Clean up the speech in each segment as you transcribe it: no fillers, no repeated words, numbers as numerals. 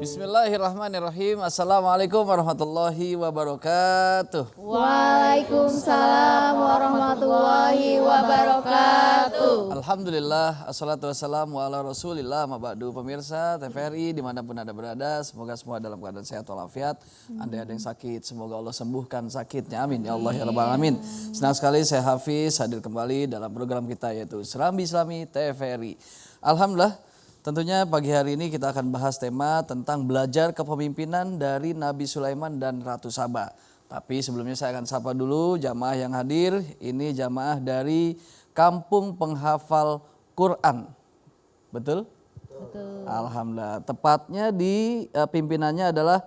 Bismillahirrahmanirrahim. Assalamualaikum warahmatullahi wabarakatuh. Waalaikumsalam warahmatullahi wabarakatuh. Alhamdulillah, assalatu wassalamu ala rasulillah, mabadu. Pemirsa TVRI dimanapun Anda berada, semoga semua dalam keadaan sehat walafiat. Anda ada yang sakit, semoga Allah sembuhkan sakitnya, amin ya Allah ya rabbal alamin. Senang sekali saya Hafiz hadir kembali dalam program kita yaitu Serambi Islami TVRI. Alhamdulillah, tentunya pagi hari ini kita akan bahas tema tentang belajar kepemimpinan dari Nabi Sulaiman dan Ratu Saba. Tapi sebelumnya saya akan sapa dulu jamaah yang hadir. Ini jamaah dari Kampung Penghafal Quran. Betul? Betul. Alhamdulillah. Tepatnya di pimpinannya adalah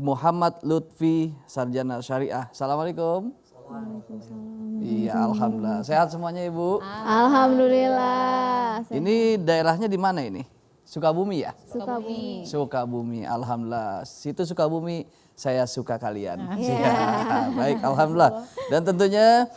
Muhammad Lutfi Sarjana Syariah. Assalamualaikum. Waalaikumsalam. Iya, alhamdulillah. Sehat semuanya Ibu? Alhamdulillah. Ini daerahnya di mana ini? Sukabumi ya? Sukabumi. Sukabumi, alhamdulillah. Situ Sukabumi, saya suka kalian. Ya, baik, alhamdulillah. Dan tentunya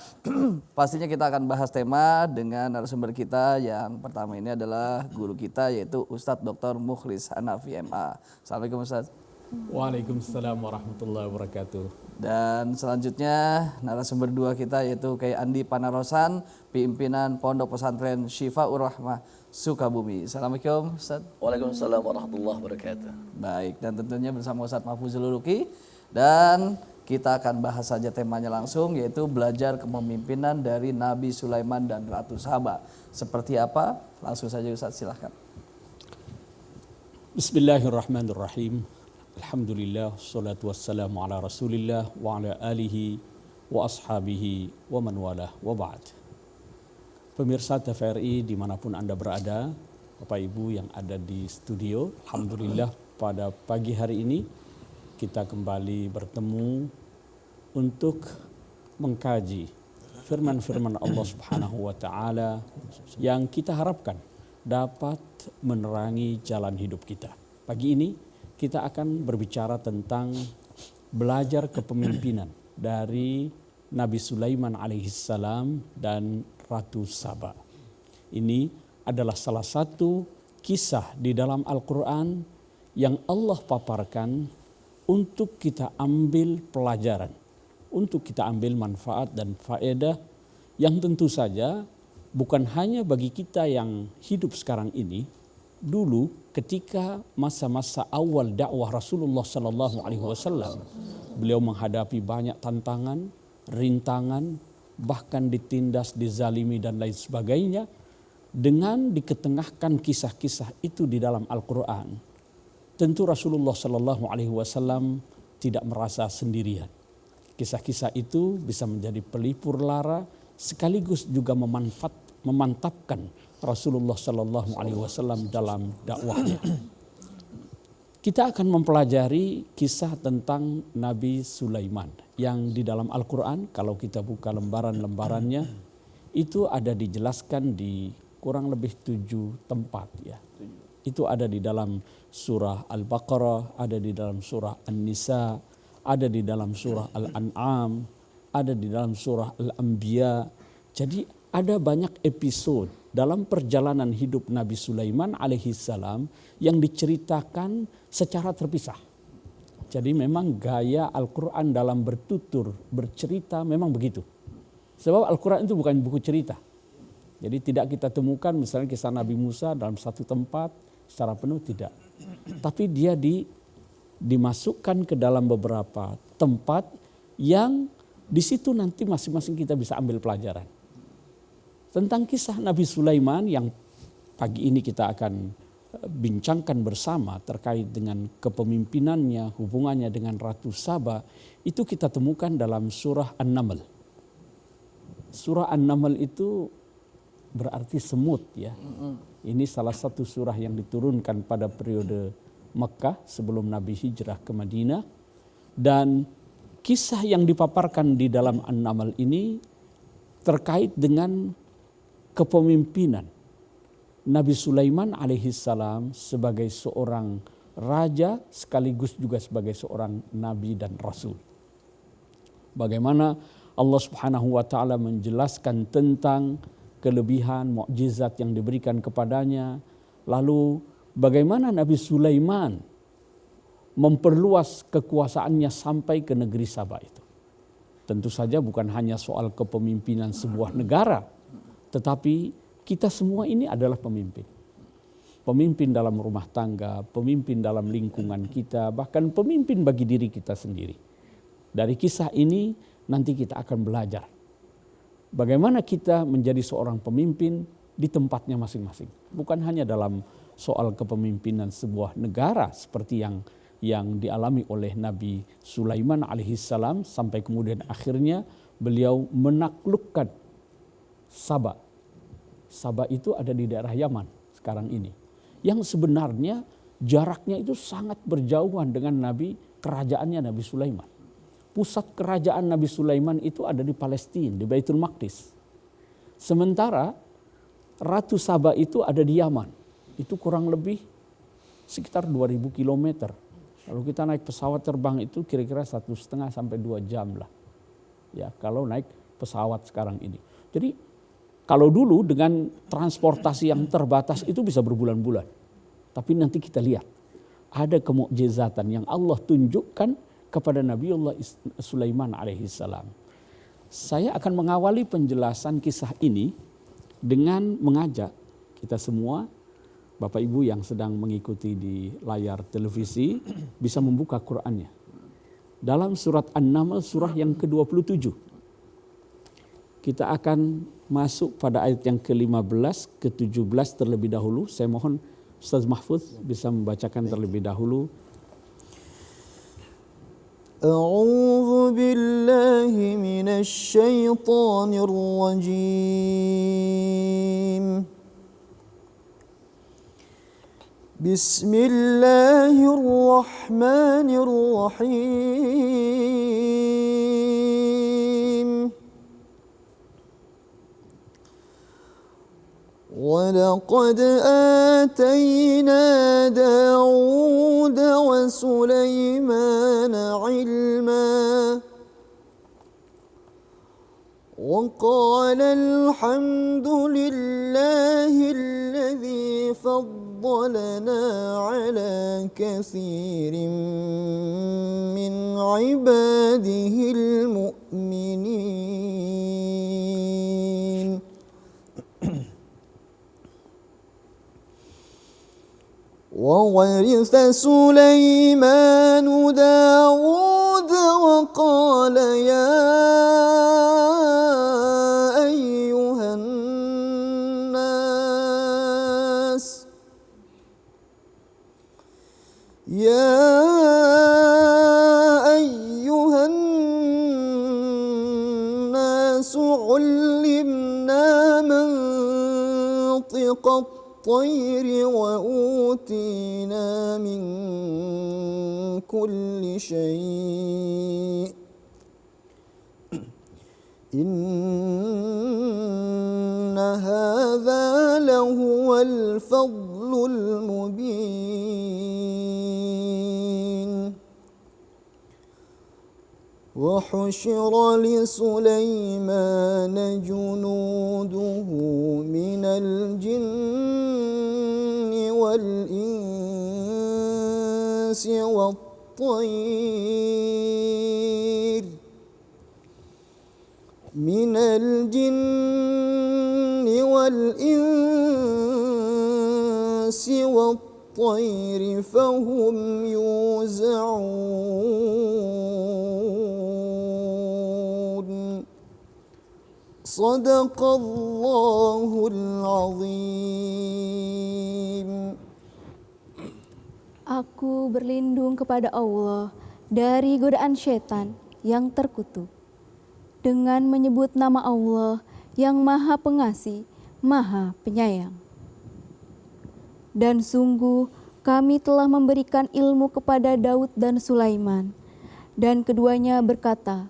pastinya kita akan bahas tema dengan narasumber kita yang pertama ini adalah guru kita yaitu Ustadz Dr. Mukhlis Hanafi MA. Assalamualaikum Ustadz. Waalaikumsalam warahmatullahi wabarakatuh. Dan selanjutnya narasumber dua kita yaitu Kiai Andi Panarosan, pimpinan Pondok Pesantren Syifaur Rahmah Sukabumi. Assalamualaikum Ustaz. Waalaikumsalam warahmatullahi wabarakatuh. Baik, dan tentunya bersama Ustaz Mahfuzul Luki. Dan kita akan bahas saja temanya langsung yaitu belajar kepemimpinan dari Nabi Sulaiman dan Ratu Saba. Seperti apa? Langsung saja Ustaz, silahkan. Bismillahirrahmanirrahim. Alhamdulillah, salatu wassalamu ala rasulillah wa ala alihi wa ashabihi wa man walah wa ba'd. Pemirsa TVRI dimanapun Anda berada, Bapak Ibu yang ada di studio, alhamdulillah pada pagi hari ini kita kembali bertemu untuk mengkaji firman-firman Allah Subhanahu wa taala yang kita harapkan dapat menerangi jalan hidup kita. Pagi ini kita akan berbicara tentang belajar kepemimpinan dari Nabi Sulaiman alaihissalam dan Ratu Saba. Ini adalah salah satu kisah di dalam Al-Quran yang Allah paparkan untuk kita ambil pelajaran, untuk kita ambil manfaat dan faedah yang tentu saja bukan hanya bagi kita yang hidup sekarang ini. Dulu ketika masa-masa awal dakwah Rasulullah Sallallahu Alaihi Wasallam, beliau menghadapi banyak tantangan, rintangan, bahkan ditindas, dizalimi dan lain sebagainya. Dengan diketengahkan kisah-kisah itu di dalam Al-Quran, tentu Rasulullah Sallallahu Alaihi Wasallam tidak merasa sendirian. Kisah-kisah itu bisa menjadi pelipur lara sekaligus juga memantapkan Rasulullah Sallallahu Alaihi Wasallam dalam dakwahnya. Kita akan mempelajari kisah tentang Nabi Sulaiman yang di dalam Al-Quran, kalau kita buka lembaran-lembarannya, itu ada dijelaskan di kurang lebih 7 tempat ya. Itu ada di dalam surah Al-Baqarah, ada di dalam surah An-Nisa, ada di dalam surah Al-An'am, ada di dalam surah Al-Anbiya. Jadi ada banyak episode dalam perjalanan hidup Nabi Sulaiman alaihissalam yang diceritakan secara terpisah. Jadi memang gaya Al-Quran dalam bertutur, bercerita memang begitu. Sebab Al-Quran itu bukan buku cerita. Jadi tidak kita temukan misalnya kisah Nabi Musa dalam satu tempat secara penuh, tidak. Tapi dia dimasukkan ke dalam beberapa tempat yang di situ nanti masing-masing kita bisa ambil pelajaran. Tentang kisah Nabi Sulaiman yang pagi ini kita akan bincangkan bersama terkait dengan kepemimpinannya, hubungannya dengan Ratu Saba, itu kita temukan dalam surah An-Naml. Surah An-Naml itu berarti semut ya. Ini salah satu surah yang diturunkan pada periode Mekah sebelum Nabi hijrah ke Madinah. Dan kisah yang dipaparkan di dalam An-Naml ini terkait dengan kepemimpinan Nabi Sulaiman alaihissalam sebagai seorang raja sekaligus juga sebagai seorang nabi dan rasul. Bagaimana Allah Subhanahu wa taala menjelaskan tentang kelebihan mukjizat yang diberikan kepadanya, lalu bagaimana Nabi Sulaiman memperluas kekuasaannya sampai ke negeri Saba itu. Tentu saja bukan hanya soal kepemimpinan sebuah negara, tetapi kita semua ini adalah pemimpin. Pemimpin dalam rumah tangga, pemimpin dalam lingkungan kita, bahkan pemimpin bagi diri kita sendiri. Dari kisah ini nanti kita akan belajar bagaimana kita menjadi seorang pemimpin di tempatnya masing-masing. Bukan hanya dalam soal kepemimpinan sebuah negara seperti yang dialami oleh Nabi Sulaiman alaihissalam sampai kemudian akhirnya beliau menaklukkan Saba. Saba itu ada di daerah Yaman sekarang ini. Yang sebenarnya jaraknya itu sangat berjauhan dengan kerajaannya Nabi Sulaiman. Pusat kerajaan Nabi Sulaiman itu ada di Palestina, di Baitul Maqdis. Sementara Ratu Saba itu ada di Yaman. Itu kurang lebih sekitar 2000 kilometer. Kalau kita naik pesawat terbang itu kira-kira 1,5 sampai 2 jam lah. Ya, kalau naik pesawat sekarang ini. Jadi kalau dulu dengan transportasi yang terbatas itu bisa berbulan-bulan. Tapi nanti kita lihat ada kemukjizatan yang Allah tunjukkan kepada Nabiullah Sulaiman alaihissalam. Saya akan mengawali penjelasan kisah ini dengan mengajak kita semua, Bapak Ibu yang sedang mengikuti di layar televisi, bisa membuka Qur'annya. Dalam surat An-Naml surah yang ke-27. Kita akan masuk pada ayat yang ke-15, ke-17 terlebih dahulu. Saya mohon Ustaz Mahfuz bisa membacakan terlebih dahulu. A'udzu billahi minasy syaithanir rajim. Bismillahirrahmanirrahim. وَلَقَدْ آتَيْنَا دَاوُودَ وَسُلَيْمَانَ عِلْمًا وَقَالَ الْحَمْدُ لِلَّهِ الَّذِي فَضَّلَنَا عَلَى كَثِيرٍ مِّنْ عِبَادِهِ الْمُؤْمِنِينَ. وَوَرِثَ سُلَيْمَانُ دَاوُودَ وَقَالَ يَا أَيُّهَا النَّاسُ عُلِّمْنَا مَنطِقَ الطَّيْرِ وَأُوتِينَا مِن كُلِّ شَيْءٍ إِنَّ هَذَا لَهُوَ الْفَضْلُ الْمُبِينُ. وحشر لسليمان جنوده من الجن والإنس والطير فهم يوزعون صدق الله العظيم. Aku berlindung kepada Allah dari godaan syaitan yang terkutuk dengan menyebut nama Allah yang Maha Pengasih, Maha Penyayang. Dan sungguh kami telah memberikan ilmu kepada Daud dan Sulaiman, dan keduanya berkata,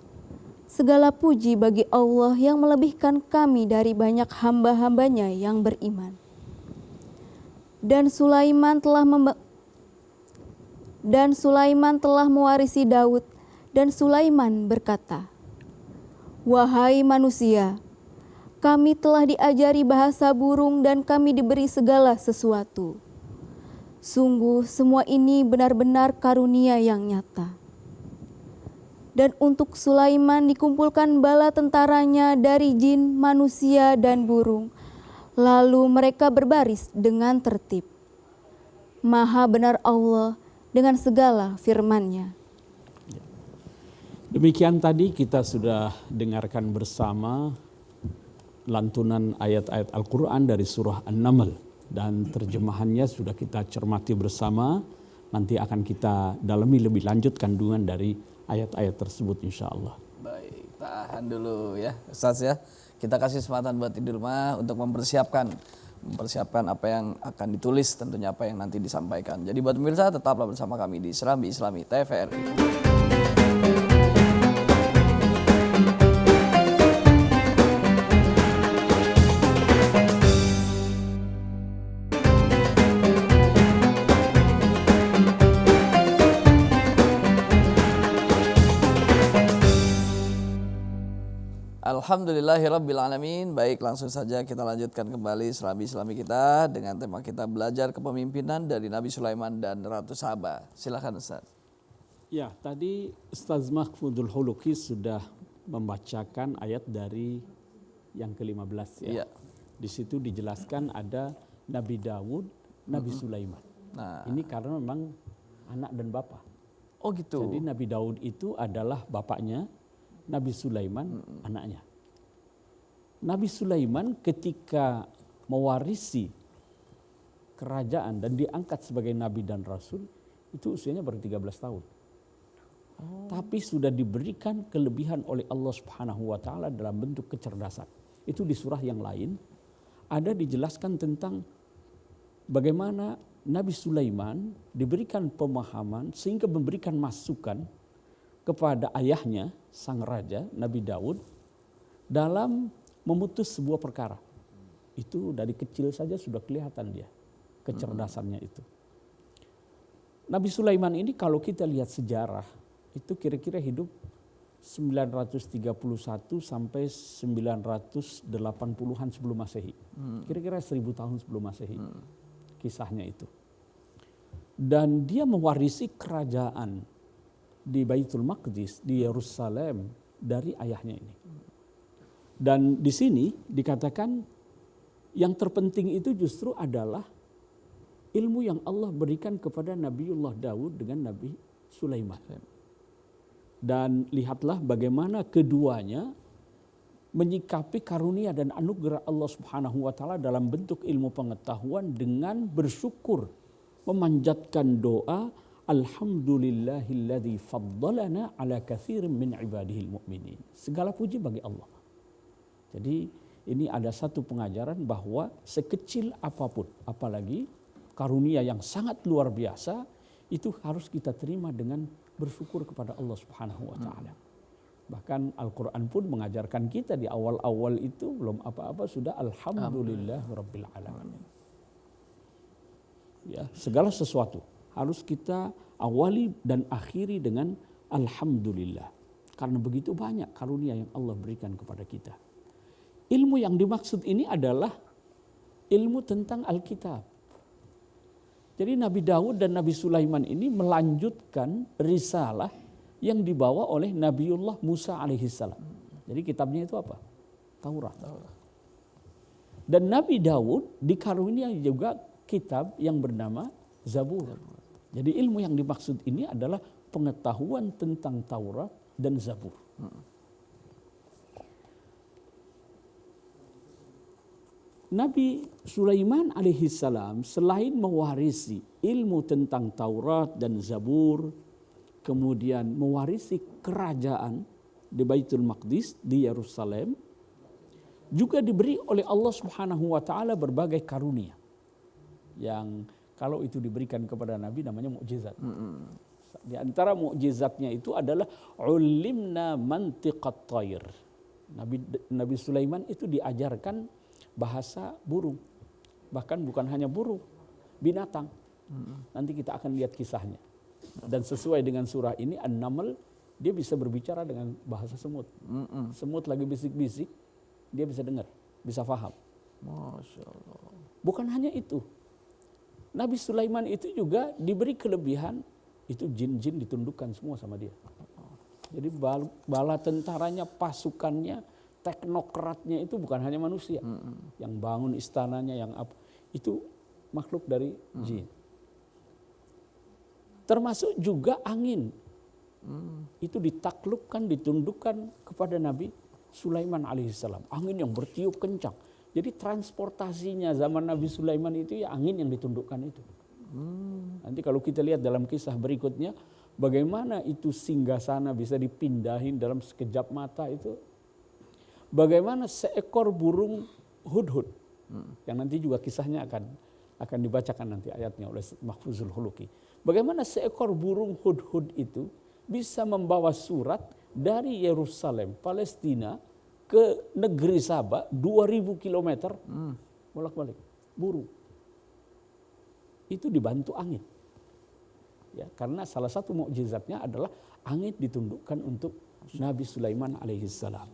segala puji bagi Allah yang melebihkan kami dari banyak hamba-hambanya yang beriman. Dan Sulaiman telah mewarisi Daud, dan Sulaiman berkata, wahai manusia, kami telah diajari bahasa burung dan kami diberi segala sesuatu. Sungguh semua ini benar-benar karunia yang nyata. Dan untuk Sulaiman dikumpulkan bala tentaranya dari jin, manusia, dan burung. Lalu mereka berbaris dengan tertib. Maha benar Allah dengan segala firman-Nya. Demikian tadi kita sudah dengarkan bersama lantunan ayat-ayat Al-Quran dari surah An-Naml, dan terjemahannya sudah kita cermati bersama. Nanti akan kita dalami lebih lanjut kandungan dari ayat-ayat tersebut insya Allah. Baik, tahan dulu ya Ustaz ya. Kita kasih kesempatan buat di rumah untuk mempersiapkan apa yang akan ditulis, tentunya apa yang nanti disampaikan. Jadi buat pemirsa tetaplah bersama kami di Serambi Islami TVRI. Alhamdulillahirrabbilalamin. Baik, langsung saja kita lanjutkan kembali Serambi Islami kita dengan tema kita belajar kepemimpinan dari Nabi Sulaiman dan Ratu Saba. Silakan Ustaz. Ya, tadi Ustaz Mahfudul Huluki sudah membacakan ayat dari yang ke-15 ya. Iya. Di situ dijelaskan ada Nabi Daud, Nabi Sulaiman. Nah, ini karena memang anak dan bapak. oh gitu. Jadi Nabi Daud itu adalah bapaknya, Nabi Sulaiman anaknya. Nabi Sulaiman ketika mewarisi kerajaan dan diangkat sebagai nabi dan rasul itu usianya baru 13 tahun. Tapi sudah diberikan kelebihan oleh Allah Subhanahu wa taala dalam bentuk kecerdasan. Itu di surah yang lain ada dijelaskan tentang bagaimana Nabi Sulaiman diberikan pemahaman sehingga memberikan masukan kepada ayahnya sang raja Nabi Daud dalam memutus sebuah perkara. Itu dari kecil saja sudah kelihatan dia kecerdasannya itu. Nabi Sulaiman ini kalau kita lihat sejarah itu kira-kira hidup 931 sampai 980-an sebelum Masehi. Kira-kira 1000 tahun sebelum Masehi. Kisahnya itu. Dan dia mewarisi kerajaan di Baitul Maqdis, di Yerusalem dari ayahnya ini. Dan di sini dikatakan yang terpenting itu justru adalah ilmu yang Allah berikan kepada Nabiullah Daud dengan Nabi Sulaiman. Dan lihatlah bagaimana keduanya menyikapi karunia dan anugerah Allah Subhanahu wa taala dalam bentuk ilmu pengetahuan dengan bersyukur, memanjatkan doa, alhamdulillahilladzi faddalana ala katsirin min ibadihil mu'minin. Segala puji bagi Allah. Jadi ini ada satu pengajaran bahwa sekecil apapun, apalagi karunia yang sangat luar biasa, itu harus kita terima dengan bersyukur kepada Allah Subhanahu wa taala. Bahkan Al-Qur'an pun mengajarkan kita di awal-awal itu belum apa-apa sudah alhamdulillah rabbil alamin. Ya, segala sesuatu harus kita awali dan akhiri dengan alhamdulillah. Karena begitu banyak karunia yang Allah berikan kepada kita. Ilmu yang dimaksud ini adalah ilmu tentang Alkitab. Jadi Nabi Daud dan Nabi Sulaiman ini melanjutkan risalah yang dibawa oleh Nabiullah Musa alaihissalam. Jadi kitabnya itu apa? Taurat. Dan Nabi Daud dikaruniai juga kitab yang bernama Zabur. Jadi ilmu yang dimaksud ini adalah pengetahuan tentang Taurat dan Zabur. Nabi Sulaiman alaihissalam selain mewarisi ilmu tentang Taurat dan Zabur, kemudian mewarisi kerajaan di Baitul Maqdis di Yerusalem, juga diberi oleh Allah Subhanahu wa taala berbagai karunia. Yang kalau itu diberikan kepada Nabi namanya mukjizat. Di antara mukjizatnya itu adalah ulimna mantiqat thair. Nabi Sulaiman itu diajarkan bahasa burung. Bahkan bukan hanya burung, binatang. Nanti kita akan lihat kisahnya. Dan sesuai dengan surah ini An-Naml, dia bisa berbicara dengan bahasa semut. Semut lagi bisik-bisik, dia bisa dengar, bisa faham. Masya Allah. Bukan hanya itu. Nabi Sulaiman itu juga diberi kelebihan, itu jin-jin ditundukkan semua sama dia. Jadi bala tentaranya, pasukannya, teknokratnya itu bukan hanya manusia. Yang bangun istananya, yang apa, itu makhluk dari jin. Termasuk juga angin. Itu ditaklukkan, ditundukkan kepada Nabi Sulaiman alaihissalam. Angin yang bertiup kencang. Jadi transportasinya zaman Nabi Sulaiman itu ya angin yang ditundukkan itu. Nanti kalau kita lihat dalam kisah berikutnya, bagaimana itu singgasana bisa dipindahin dalam sekejap mata itu. Bagaimana seekor burung hudhud, yang nanti juga kisahnya akan dibacakan nanti ayatnya oleh Mahfuzul Khuluqi. Bagaimana seekor burung hudhud itu bisa membawa surat dari Yerusalem, Palestina, ke negeri Sabah 2000 km bolak-balik burung. Itu dibantu angin. Ya, karena salah satu mukjizatnya adalah angin ditundukkan untuk Nabi Sulaiman alaihissalam.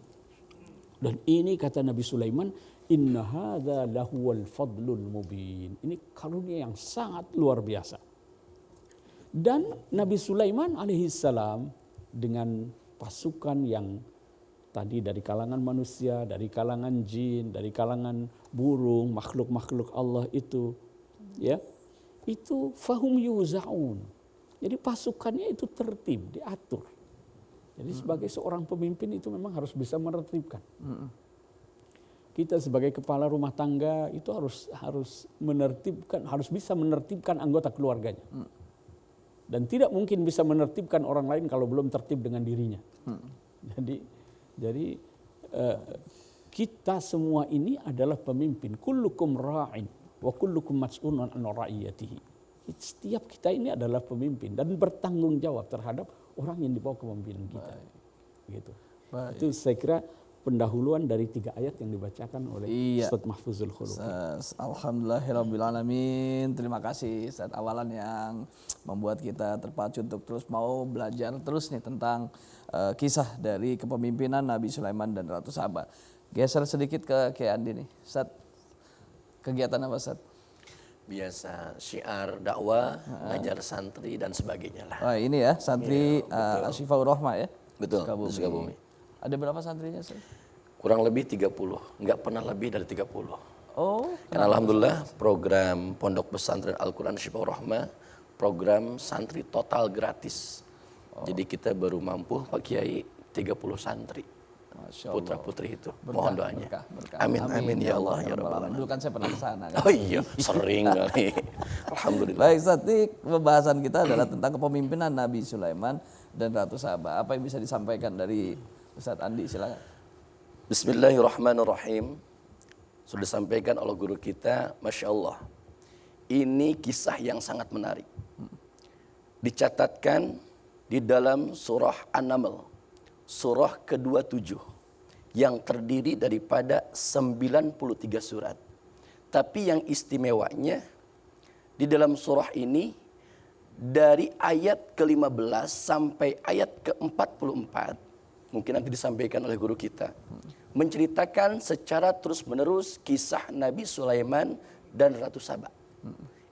Dan ini kata Nabi Sulaiman, inna hadza lahuwal fadlul mubin. Ini karunia yang sangat luar biasa. Dan Nabi Sulaiman alaihissalam dengan pasukan yang tadi dari kalangan manusia, dari kalangan jin, dari kalangan burung, makhluk-makhluk Allah itu, ya, itu fahum yuzaun. Jadi pasukannya itu tertib, diatur. Jadi sebagai seorang pemimpin itu memang harus bisa menertibkan. Kita sebagai kepala rumah tangga itu harus menertibkan, harus bisa menertibkan anggota keluarganya. Dan tidak mungkin bisa menertibkan orang lain kalau belum tertib dengan dirinya. Jadi kita semua ini adalah pemimpin. Kullukum ra'in wa kullukum mas'ulun an ra'iyatihi. Setiap kita ini adalah pemimpin dan bertanggung jawab terhadap orang yang dibawa kepemimpinan kita. Gitu. Itu saya kira pendahuluan dari 3 ayat yang dibacakan oleh Ustaz Mahfuzul Khuluqi. Alhamdulillahirrabbilalamin. Terima kasih Ustaz awalan yang membuat kita terpacu untuk terus mau belajar terus nih tentang kisah dari kepemimpinan Nabi Sulaiman dan Ratu Saba. Geser sedikit ke Andi nih. Ustaz, kegiatan apa Ustaz? Biasa syiar dakwah, ngajar santri dan sebagainya lah. Oh ini ya, santri Asyifaur Rahmah ya? Betul, Sukabumi. di Sukabumi. Ada berapa santrinya Ustaz? Kurang lebih 30, nggak pernah lebih dari 30. Oh, Karena alhamdulillah program Pondok Pesantren Al-Quran Asyifaur Rahmah, program santri total gratis. Jadi kita baru mampu Pak Kiai 30 santri. Putra-putri itu. Mohon doanya. Berkah. Amin ya Allah ya Rabbal Alamin. Dulu kan saya pernah ke sana kan. Oh iya, sering kali. Alhamdulillah. Baik Ustaz, ini pembahasan kita adalah tentang kepemimpinan Nabi Sulaiman dan Ratu Saba. Apa yang bisa disampaikan dari Ustaz Andi, silakan. Bismillahirrahmanirrahim. Sudah disampaikan oleh guru kita, Masya Allah. Ini kisah yang sangat menarik. Dicatatkan di dalam surah An-Naml. Surah ke-27 yang terdiri daripada 93 surat. Tapi yang istimewanya di dalam surah ini dari ayat ke-15 sampai ayat ke-44 mungkin nanti disampaikan oleh guru kita, menceritakan secara terus-menerus kisah Nabi Sulaiman dan Ratu Saba.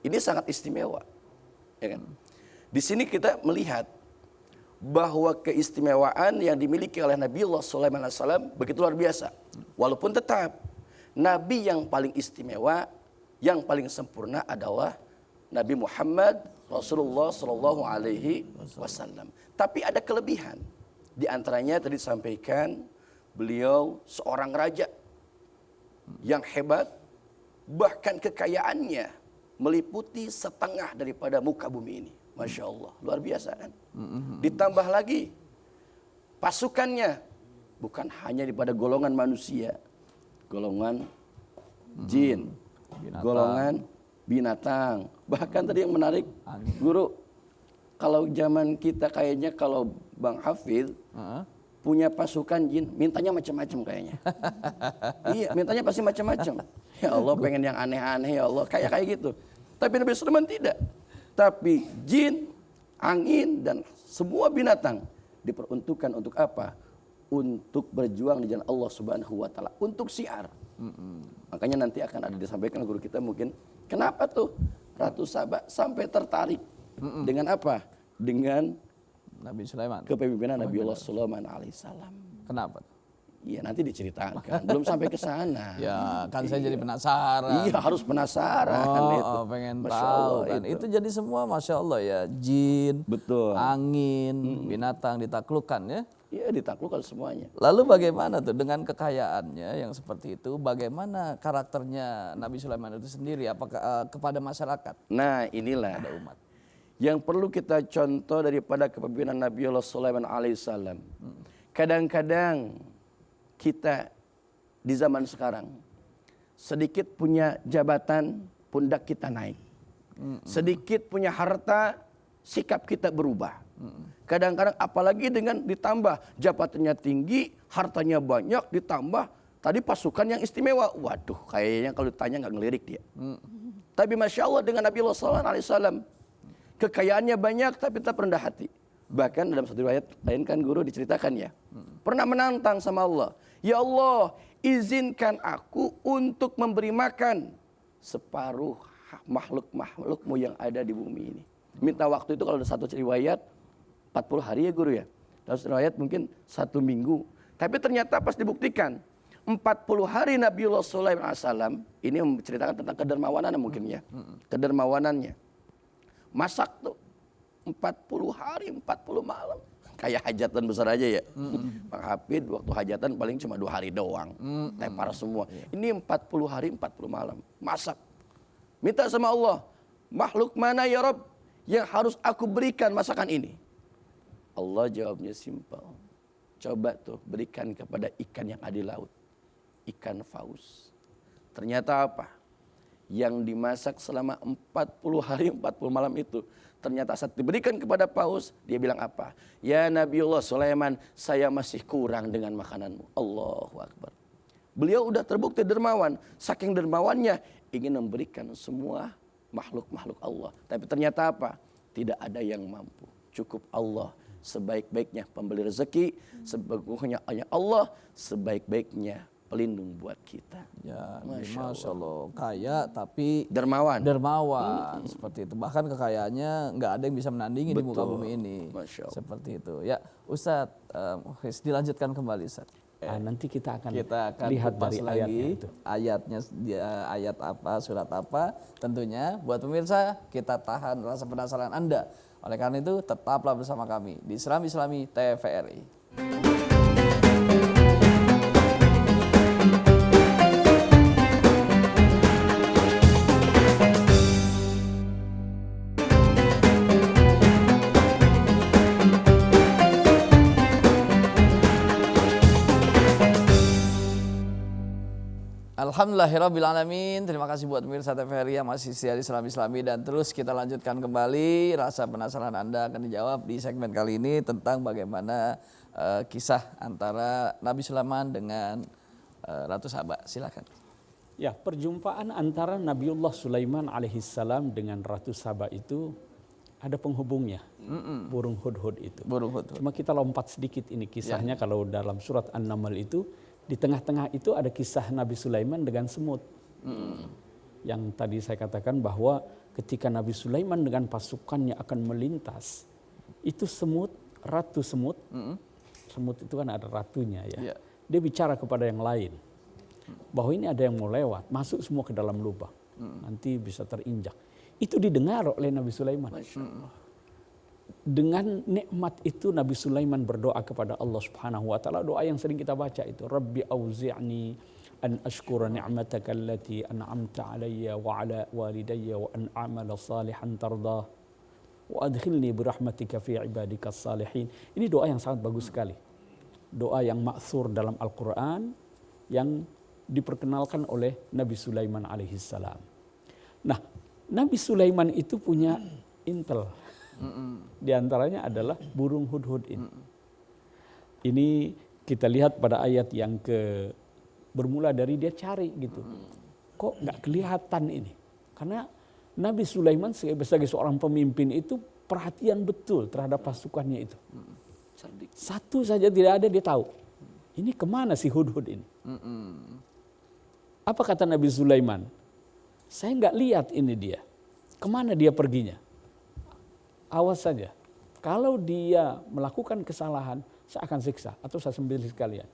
Ini sangat istimewa, ya kan? Di sini kita melihat bahwa keistimewaan yang dimiliki oleh Nabiullah Sulaiman alaihissalam begitu luar biasa. Walaupun tetap Nabi yang paling istimewa, yang paling sempurna adalah Nabi Muhammad Rasulullah Shallallahu Alaihi Wasallam. Tapi ada kelebihan. Di antaranya tadi disampaikan beliau seorang raja yang hebat, bahkan kekayaannya meliputi setengah daripada muka bumi ini. Masya Allah, luar biasa kan? Ditambah lagi pasukannya bukan hanya daripada golongan manusia, golongan jin, golongan binatang. Bahkan tadi yang menarik, guru, kalau zaman kita kayaknya kalau Bang Hafid punya pasukan jin, mintanya macam-macam kayaknya. Iya, mintanya pasti macam-macam. Ya Allah, pengen yang aneh-aneh ya Allah, kayak gitu. Tapi Nabi Sulaiman tidak. Tapi jin, angin, dan semua binatang diperuntukkan untuk apa? Untuk berjuang di jalan Allah Subhanahu wa Ta'ala, untuk syiar. Makanya nanti akan ada disampaikan guru kita mungkin, kenapa tuh Ratu Saba sampai tertarik dengan apa? Dengan Nabi Sulaiman. kepemimpinan Nabiullah Sulaiman alaihissalam. Kenapa? Iya, nanti diceritakan. Belum sampai ke sana. Ya, kan saya jadi penasaran. Iya, harus penasaran itu. Pengen Masya tahu Allah, kan. Itu jadi semua Masya Allah ya. Jin, Betul. angin, binatang ditaklukkan ya. Iya, ditaklukkan semuanya. Lalu bagaimana tuh dengan kekayaannya yang seperti itu? Bagaimana karakternya Nabi Sulaiman itu sendiri? Apakah kepada masyarakat? Nah, inilah Pada umat. yang perlu kita contoh daripada kepemimpinan Nabiullah Sulaiman alaihissalam. Kadang-kadang kita di zaman sekarang sedikit punya jabatan, pundak kita naik. Sedikit punya harta, sikap kita berubah. Kadang-kadang apalagi dengan ditambah jabatannya tinggi, hartanya banyak, ditambah tadi pasukan yang istimewa. Waduh, kayaknya kalau ditanya nggak ngelirik dia. Tapi Masya Allah dengan Nabi SAW, kekayaannya banyak tapi tetap rendah hati. Bahkan dalam satu riwayat lain kan guru diceritakan ya, pernah menantang sama Allah, ya Allah izinkan aku untuk memberi makan separuh makhluk-makhlukmu yang ada di bumi ini. Minta waktu itu kalau ada satu riwayat 40 hari ya guru ya, dalam satu riwayat mungkin 1 minggu. Tapi ternyata pas dibuktikan 40 hari Nabiullah Sulaiman alaihissalam, ini menceritakan tentang kedermawanan mungkin ya, kedermawanannya. Masak tuh 40 hari 40 malam. Kayak hajatan besar aja ya. Bang Hafid waktu hajatan paling cuma 2 hari doang. Tepar semua. Ini 40 hari 40 malam. Masak. Minta sama Allah, makhluk mana ya Rob yang harus aku berikan masakan ini? Allah jawabnya simpel. Coba tuh berikan kepada ikan yang ada di laut. Ikan paus. Ternyata apa? Yang dimasak selama 40 hari 40 malam itu, ternyata saat diberikan kepada paus, dia bilang apa? Ya Nabiullah Sulaiman, saya masih kurang dengan makananmu. Allahu Akbar. Beliau udah terbukti dermawan. Saking dermawannya ingin memberikan semua makhluk-makhluk Allah. Tapi ternyata apa? Tidak ada yang mampu. Cukup Allah. Sebaik-baiknya pemberi rezeki, sebaik-baiknya Allah, sebaik-baiknya pelindung buat kita. Ya, Masya Allah. Kaya tapi Dermawan. seperti itu. Bahkan kekayaannya nggak ada yang bisa menandingi di muka bumi ini. Masya Allah. Seperti itu. Ya, Ustadz, dilanjutkan kembali Ustadz. Nanti kita akan kupas lihat dari ayatnya itu. Ayatnya ayat apa, surat apa. Tentunya buat pemirsa kita tahan rasa penasaran Anda. Oleh karena itu tetaplah bersama kami di Seram Islami TVRI. Alhamdulillahirrabbilalamin. Terima kasih buat pemirsa TVRI yang masih setia di Seram Islami. Dan terus kita lanjutkan kembali rasa penasaran Anda akan dijawab di segmen kali ini tentang bagaimana kisah antara Nabi Sulaiman dengan Ratu Saba. Silakan. Ya, perjumpaan antara Nabiullah Sulaiman alaihissalam dengan Ratu Saba itu ada penghubungnya. Burung hudhud itu. Burung hudhud. Cuma kita lompat sedikit ini kisahnya kalau dalam surat An-Naml itu di tengah-tengah itu ada kisah Nabi Sulaiman dengan semut. Yang tadi saya katakan bahwa ketika Nabi Sulaiman dengan pasukannya akan melintas, itu semut, ratu semut, semut itu kan ada ratunya ya. Dia bicara kepada yang lain bahwa ini ada yang mau lewat, masuk semua ke dalam lubang, nanti bisa terinjak. Itu didengar oleh Nabi Sulaiman. Dengan nikmat itu Nabi Sulaiman berdoa kepada Allah Subhanahu wa taala, doa yang sering kita baca itu, Rabbi auzi'ni an ashkura ni'mataka allati an'amta alayya wa ala walidayya wa an a'mala salihan tardah wa adkhilni bi rahmatika fi ibadikas salihin. Ini doa yang sangat bagus sekali. Doa yang ma'thur dalam Al-Qur'an yang diperkenalkan oleh Nabi Sulaiman alaihi salam. Nah, Nabi Sulaiman itu punya intel. Di antaranya adalah burung hudhud ini. Ini kita lihat pada ayat yang bermula dari dia cari gitu. Kok nggak kelihatan ini? Karena Nabi Sulaiman sebagai seorang pemimpin itu perhatian betul terhadap pasukannya itu. Satu saja tidak ada dia tahu. Ini kemana si hudhud ini? Apa kata Nabi Sulaiman? Saya nggak lihat ini dia. Kemana dia perginya? Awas saja. Kalau dia melakukan kesalahan, saya akan siksa atau saya sembelih sekalian.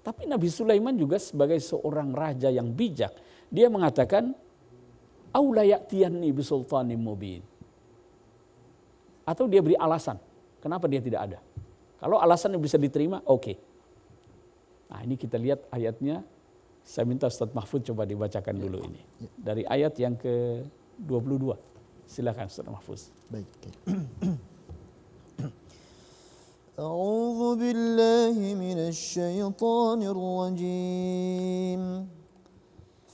Tapi Nabi Sulaiman juga sebagai seorang raja yang bijak, dia mengatakan, "Aula ya'tiyanni bisultanin mubin." Atau dia beri alasan, kenapa dia tidak ada. Kalau alasannya bisa diterima, oke. Nah, ini kita lihat ayatnya. Saya minta Ustaz Mahfud coba dibacakan dulu ini. Dari ayat yang ke-22. Silakan Ustaz Mahfud. Baik. أعوذ بالله من الشيطان الرجيم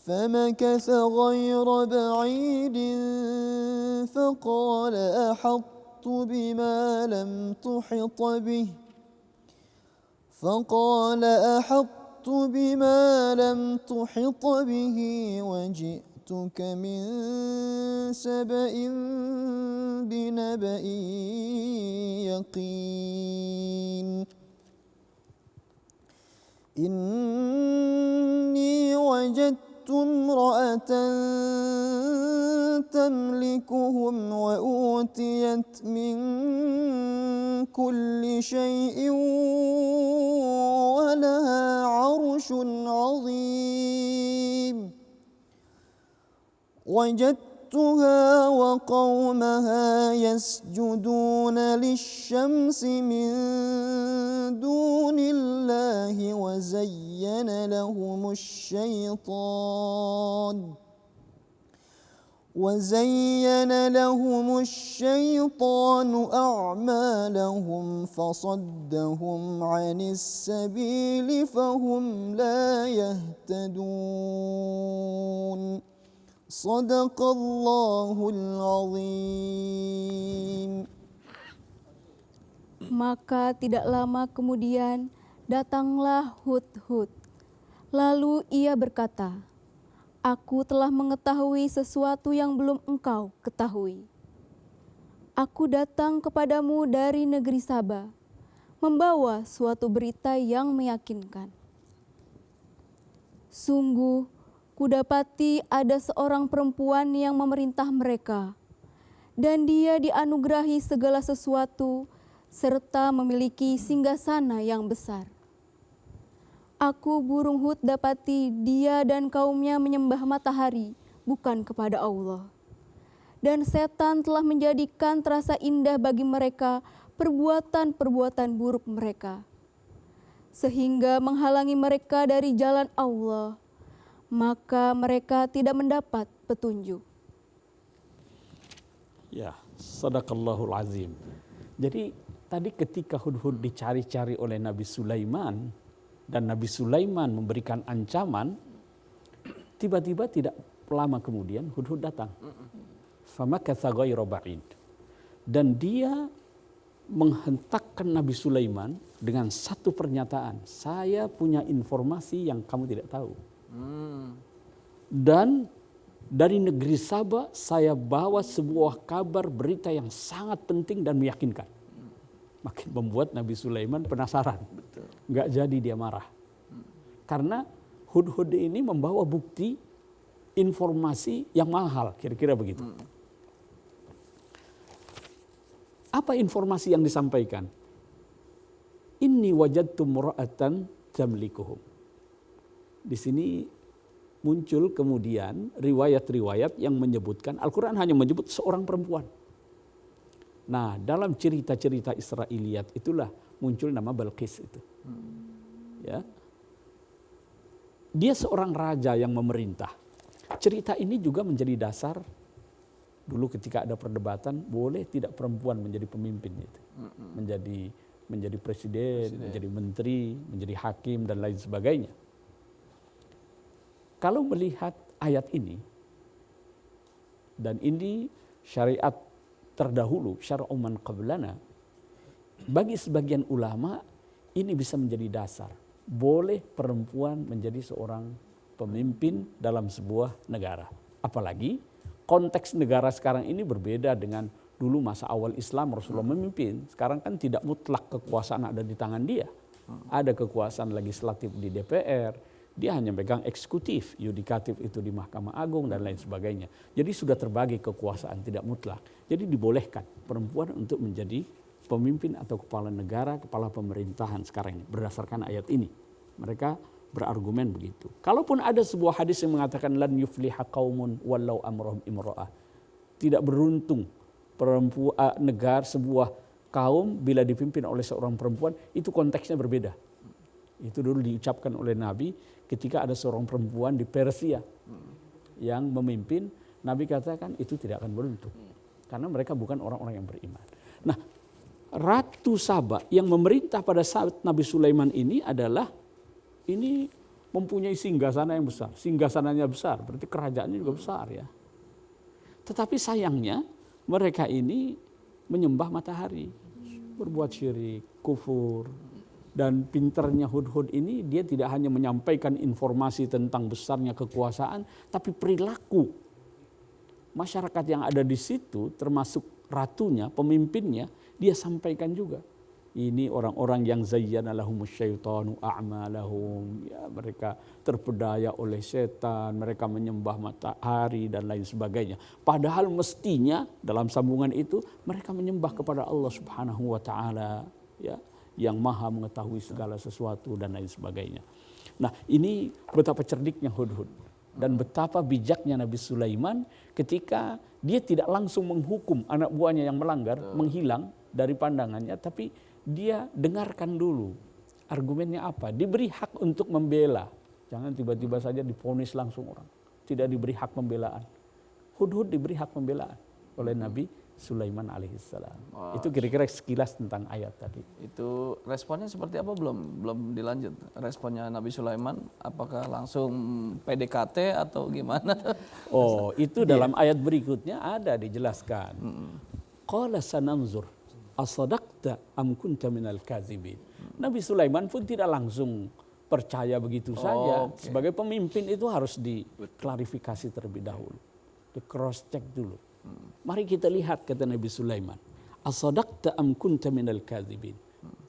فمكث غير بعيد فقال أحطت بما لم تحط به وجئتك من سبأ بنبأ يقين إني وجدت امرأة تملكهم وأوتيت من كل شيء ولها عرش عظيم وجدتها وقومها يسجدون للشمس من دون الله وزين لهم الشيطان أعمالهم فصدهم عن السبيل فهم لا يهتدون صدق الله العظيم. Maka tidak lama kemudian datanglah Hudhud. Lalu ia berkata, "Aku telah mengetahui sesuatu yang belum engkau ketahui. Aku datang kepadamu dari negeri Saba, membawa suatu berita yang meyakinkan. Sungguh, kudapati ada seorang perempuan yang memerintah mereka, dan dia dianugerahi segala sesuatu serta memiliki singgasana yang besar. Aku burung hud dapati dia dan kaumnya menyembah matahari bukan kepada Allah. Dan setan telah menjadikan terasa indah bagi mereka perbuatan-perbuatan buruk mereka, sehingga menghalangi mereka dari jalan Allah, maka mereka tidak mendapat petunjuk." Ya, sadaqallahul azim. Jadi tadi ketika Hudhud dicari-cari oleh Nabi Sulaiman dan Nabi Sulaiman memberikan ancaman, tiba-tiba tidak lama kemudian Hudhud datang. Famakatha ghayra ba'id. Dan dia menghentakkan Nabi Sulaiman dengan satu pernyataan, "Saya punya informasi yang kamu tidak tahu." Dan dari negeri Saba saya bawa sebuah kabar berita yang sangat penting dan meyakinkan. Makin membuat Nabi Sulaiman penasaran. Nggak jadi dia marah. Karena Hudhud ini membawa bukti informasi yang mahal, kira-kira begitu. Apa informasi yang disampaikan? Inni wajadtu mura'atan tamlikuhum. Di sini muncul kemudian riwayat-riwayat yang menyebutkan, Al-Quran hanya menyebut seorang perempuan. Nah, dalam cerita-cerita Israiliyat itulah muncul nama Balqis itu. Ya. Dia seorang raja yang memerintah. Cerita ini juga menjadi dasar dulu ketika ada perdebatan boleh tidak perempuan menjadi pemimpin itu. Menjadi presiden, menjadi menteri, menjadi hakim dan lain sebagainya. Kalau melihat ayat ini, dan ini syariat terdahulu, syara'u man qablana, bagi sebagian ulama ini bisa menjadi dasar. Boleh perempuan menjadi seorang pemimpin dalam sebuah negara. Apalagi konteks negara sekarang ini berbeda dengan dulu masa awal Islam Rasulullah memimpin. Sekarang kan tidak mutlak kekuasaan ada di tangan dia. Ada kekuasaan legislatif di DPR. Dia hanya pegang eksekutif, yudikatif itu di Mahkamah Agung dan lain sebagainya. Jadi sudah terbagi kekuasaan, tidak mutlak. Jadi dibolehkan perempuan untuk menjadi pemimpin atau kepala negara, kepala pemerintahan sekarang ini. Berdasarkan ayat ini. Mereka berargumen begitu. Kalaupun ada sebuah hadis yang mengatakan lan yufliha qaumun wallau amrahum imra'ah. Tidak beruntung negara sebuah kaum bila dipimpin oleh seorang perempuan, itu konteksnya berbeda. Itu dulu diucapkan oleh Nabi ketika ada seorang perempuan di Persia yang memimpin. Nabi katakan itu tidak akan beruntung karena mereka bukan orang-orang yang beriman. Nah, Ratu Saba yang memerintah pada saat Nabi Sulaiman ini adalah ini mempunyai singgasana yang besar. Singgasananya besar, berarti kerajaannya juga besar ya. Tetapi sayangnya mereka ini menyembah matahari, berbuat syirik, kufur. Dan pinternya Hudhud ini dia tidak hanya menyampaikan informasi tentang besarnya kekuasaan, tapi perilaku masyarakat yang ada di situ termasuk ratunya, pemimpinnya, dia sampaikan juga. Ini orang-orang yang zayyana lahumus syaitanu a'malahum. Ya, mereka terpedaya oleh setan, mereka menyembah matahari dan lain sebagainya. Padahal mestinya dalam sambungan itu mereka menyembah kepada Allah Subhanahu wa taala, ya, yang maha mengetahui segala sesuatu dan lain sebagainya. Nah, ini betapa cerdiknya Hudhud dan betapa bijaknya Nabi Sulaiman ketika dia tidak langsung menghukum anak buahnya yang melanggar, menghilang dari pandangannya, tapi dia dengarkan dulu argumennya apa. Diberi hak untuk membela. Jangan tiba-tiba saja divonis langsung orang. Tidak diberi hak pembelaan. Hudhud diberi hak pembelaan oleh Nabi Sulaiman alaihissalam. Itu kira-kira sekilas tentang ayat tadi. Itu responnya seperti apa belum dilanjut. Responnya Nabi Sulaiman apakah langsung PDKT atau gimana? Oh, itu dalam ayat berikutnya ada dijelaskan. Qala sananzur asadaqta am kunta minal kadzibin. Nabi Sulaiman pun tidak langsung percaya begitu saja. Okay. Sebagai pemimpin itu harus diklarifikasi terlebih dahulu. Di cross check dulu. Mari kita lihat, kata Nabi Sulaiman, asadaqta am kunta minal kadzibin.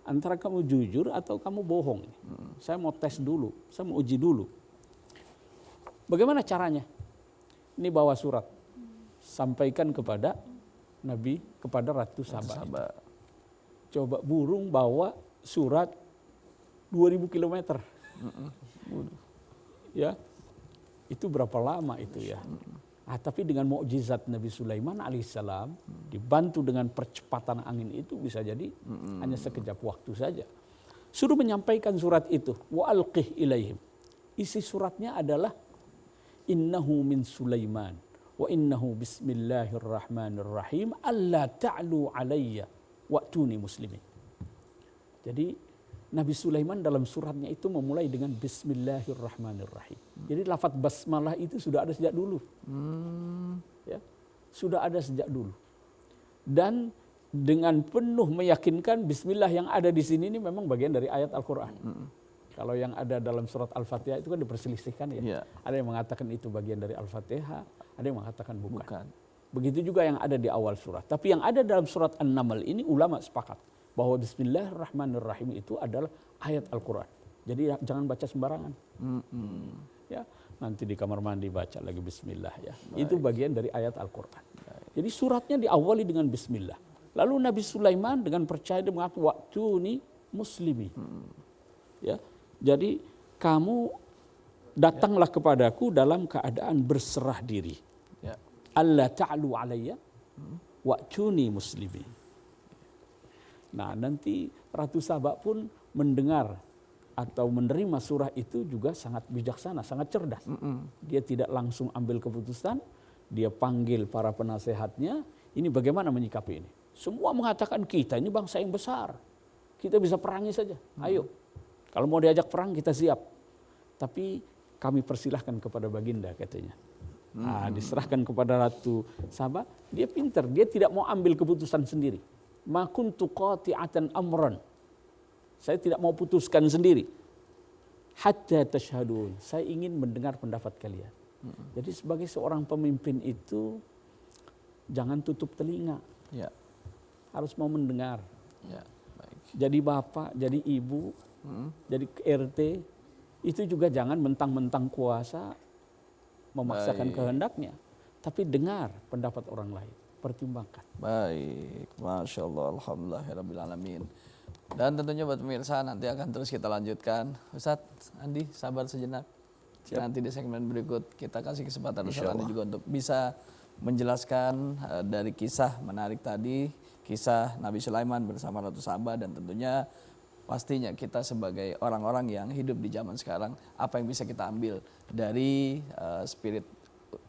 Antara kamu jujur atau kamu bohong. Saya mau tes dulu, saya mau uji dulu. Bagaimana caranya? Ini bawa surat, sampaikan kepada Nabi, kepada Ratu Saba. Coba burung bawa surat 2000 kilometer. Ya, itu berapa lama itu ya? Tapi dengan mukjizat Nabi Sulaiman alaihissalam, dibantu dengan percepatan angin itu bisa jadi hanya sekejap waktu saja. Suruh menyampaikan surat itu, wa alqih ilaihim. Isi suratnya adalah innahu min Sulaiman wa innahu bismillahirrahmanirrahim alla ta'lu alayya wa'tuni muslimin. Jadi Nabi Sulaiman dalam suratnya itu memulai dengan bismillahirrahmanirrahim. Jadi lafaz basmalah itu sudah ada sejak dulu. Ya, sudah ada sejak dulu. Dan dengan penuh meyakinkan bismillah yang ada di sini ini memang bagian dari ayat Al-Quran. Kalau yang ada dalam surat Al-Fatihah itu kan diperselisihkan ya. Ada yang mengatakan itu bagian dari Al-Fatihah, ada yang mengatakan bukan. Bukan. Begitu juga yang ada di awal surat. Tapi yang ada dalam surat An-Naml ini ulama sepakat bahwa Bismillahirrahmanirrahim itu adalah ayat Al-Quran. Jadi jangan baca sembarangan. Ya, nanti di kamar mandi baca lagi Bismillah ya. Itu bagian dari ayat Al-Quran. Jadi suratnya diawali dengan Bismillah. Lalu Nabi Sulaiman dengan percaya dia mengatakan waktu ini muslimi. Ya, jadi kamu datanglah kepadaku dalam keadaan berserah diri. Ya. Allah ta'alu alayya wa'tuni muslimin. Nah, nanti Ratu Saba pun mendengar atau menerima surah itu juga sangat bijaksana, sangat cerdas. Dia tidak langsung ambil keputusan, dia panggil para penasehatnya, ini bagaimana menyikapi ini. Semua mengatakan kita ini bangsa yang besar, kita bisa perangi saja, ayo. Kalau mau diajak perang kita siap. Tapi kami persilahkan kepada Baginda katanya. Nah, diserahkan kepada Ratu Saba, dia pintar, dia tidak mau ambil keputusan sendiri. Ma kuntu qati'atan amran. Saya tidak mau putuskan sendiri. Hatta tashhadun. Saya ingin mendengar pendapat kalian. Jadi sebagai seorang pemimpin itu jangan tutup telinga. Ya. Harus mau mendengar. Ya. Baik. Jadi bapak, jadi ibu, jadi RT, itu juga jangan mentang-mentang kuasa memaksakan kehendaknya. Tapi dengar pendapat orang lain, pertimbangkan. Baik, Masya Allah, Alhamdulillahirrabbilalamin. Dan tentunya buat pemirsa nanti akan terus kita lanjutkan. Ustadz Andi, sabar sejenak. Nanti di segmen berikut kita kasih kesempatan Ustadz Andi juga untuk bisa menjelaskan dari kisah menarik tadi, kisah Nabi Sulaiman bersama Ratu Saba, dan tentunya pastinya kita sebagai orang-orang yang hidup di zaman sekarang, apa yang bisa kita ambil dari spirit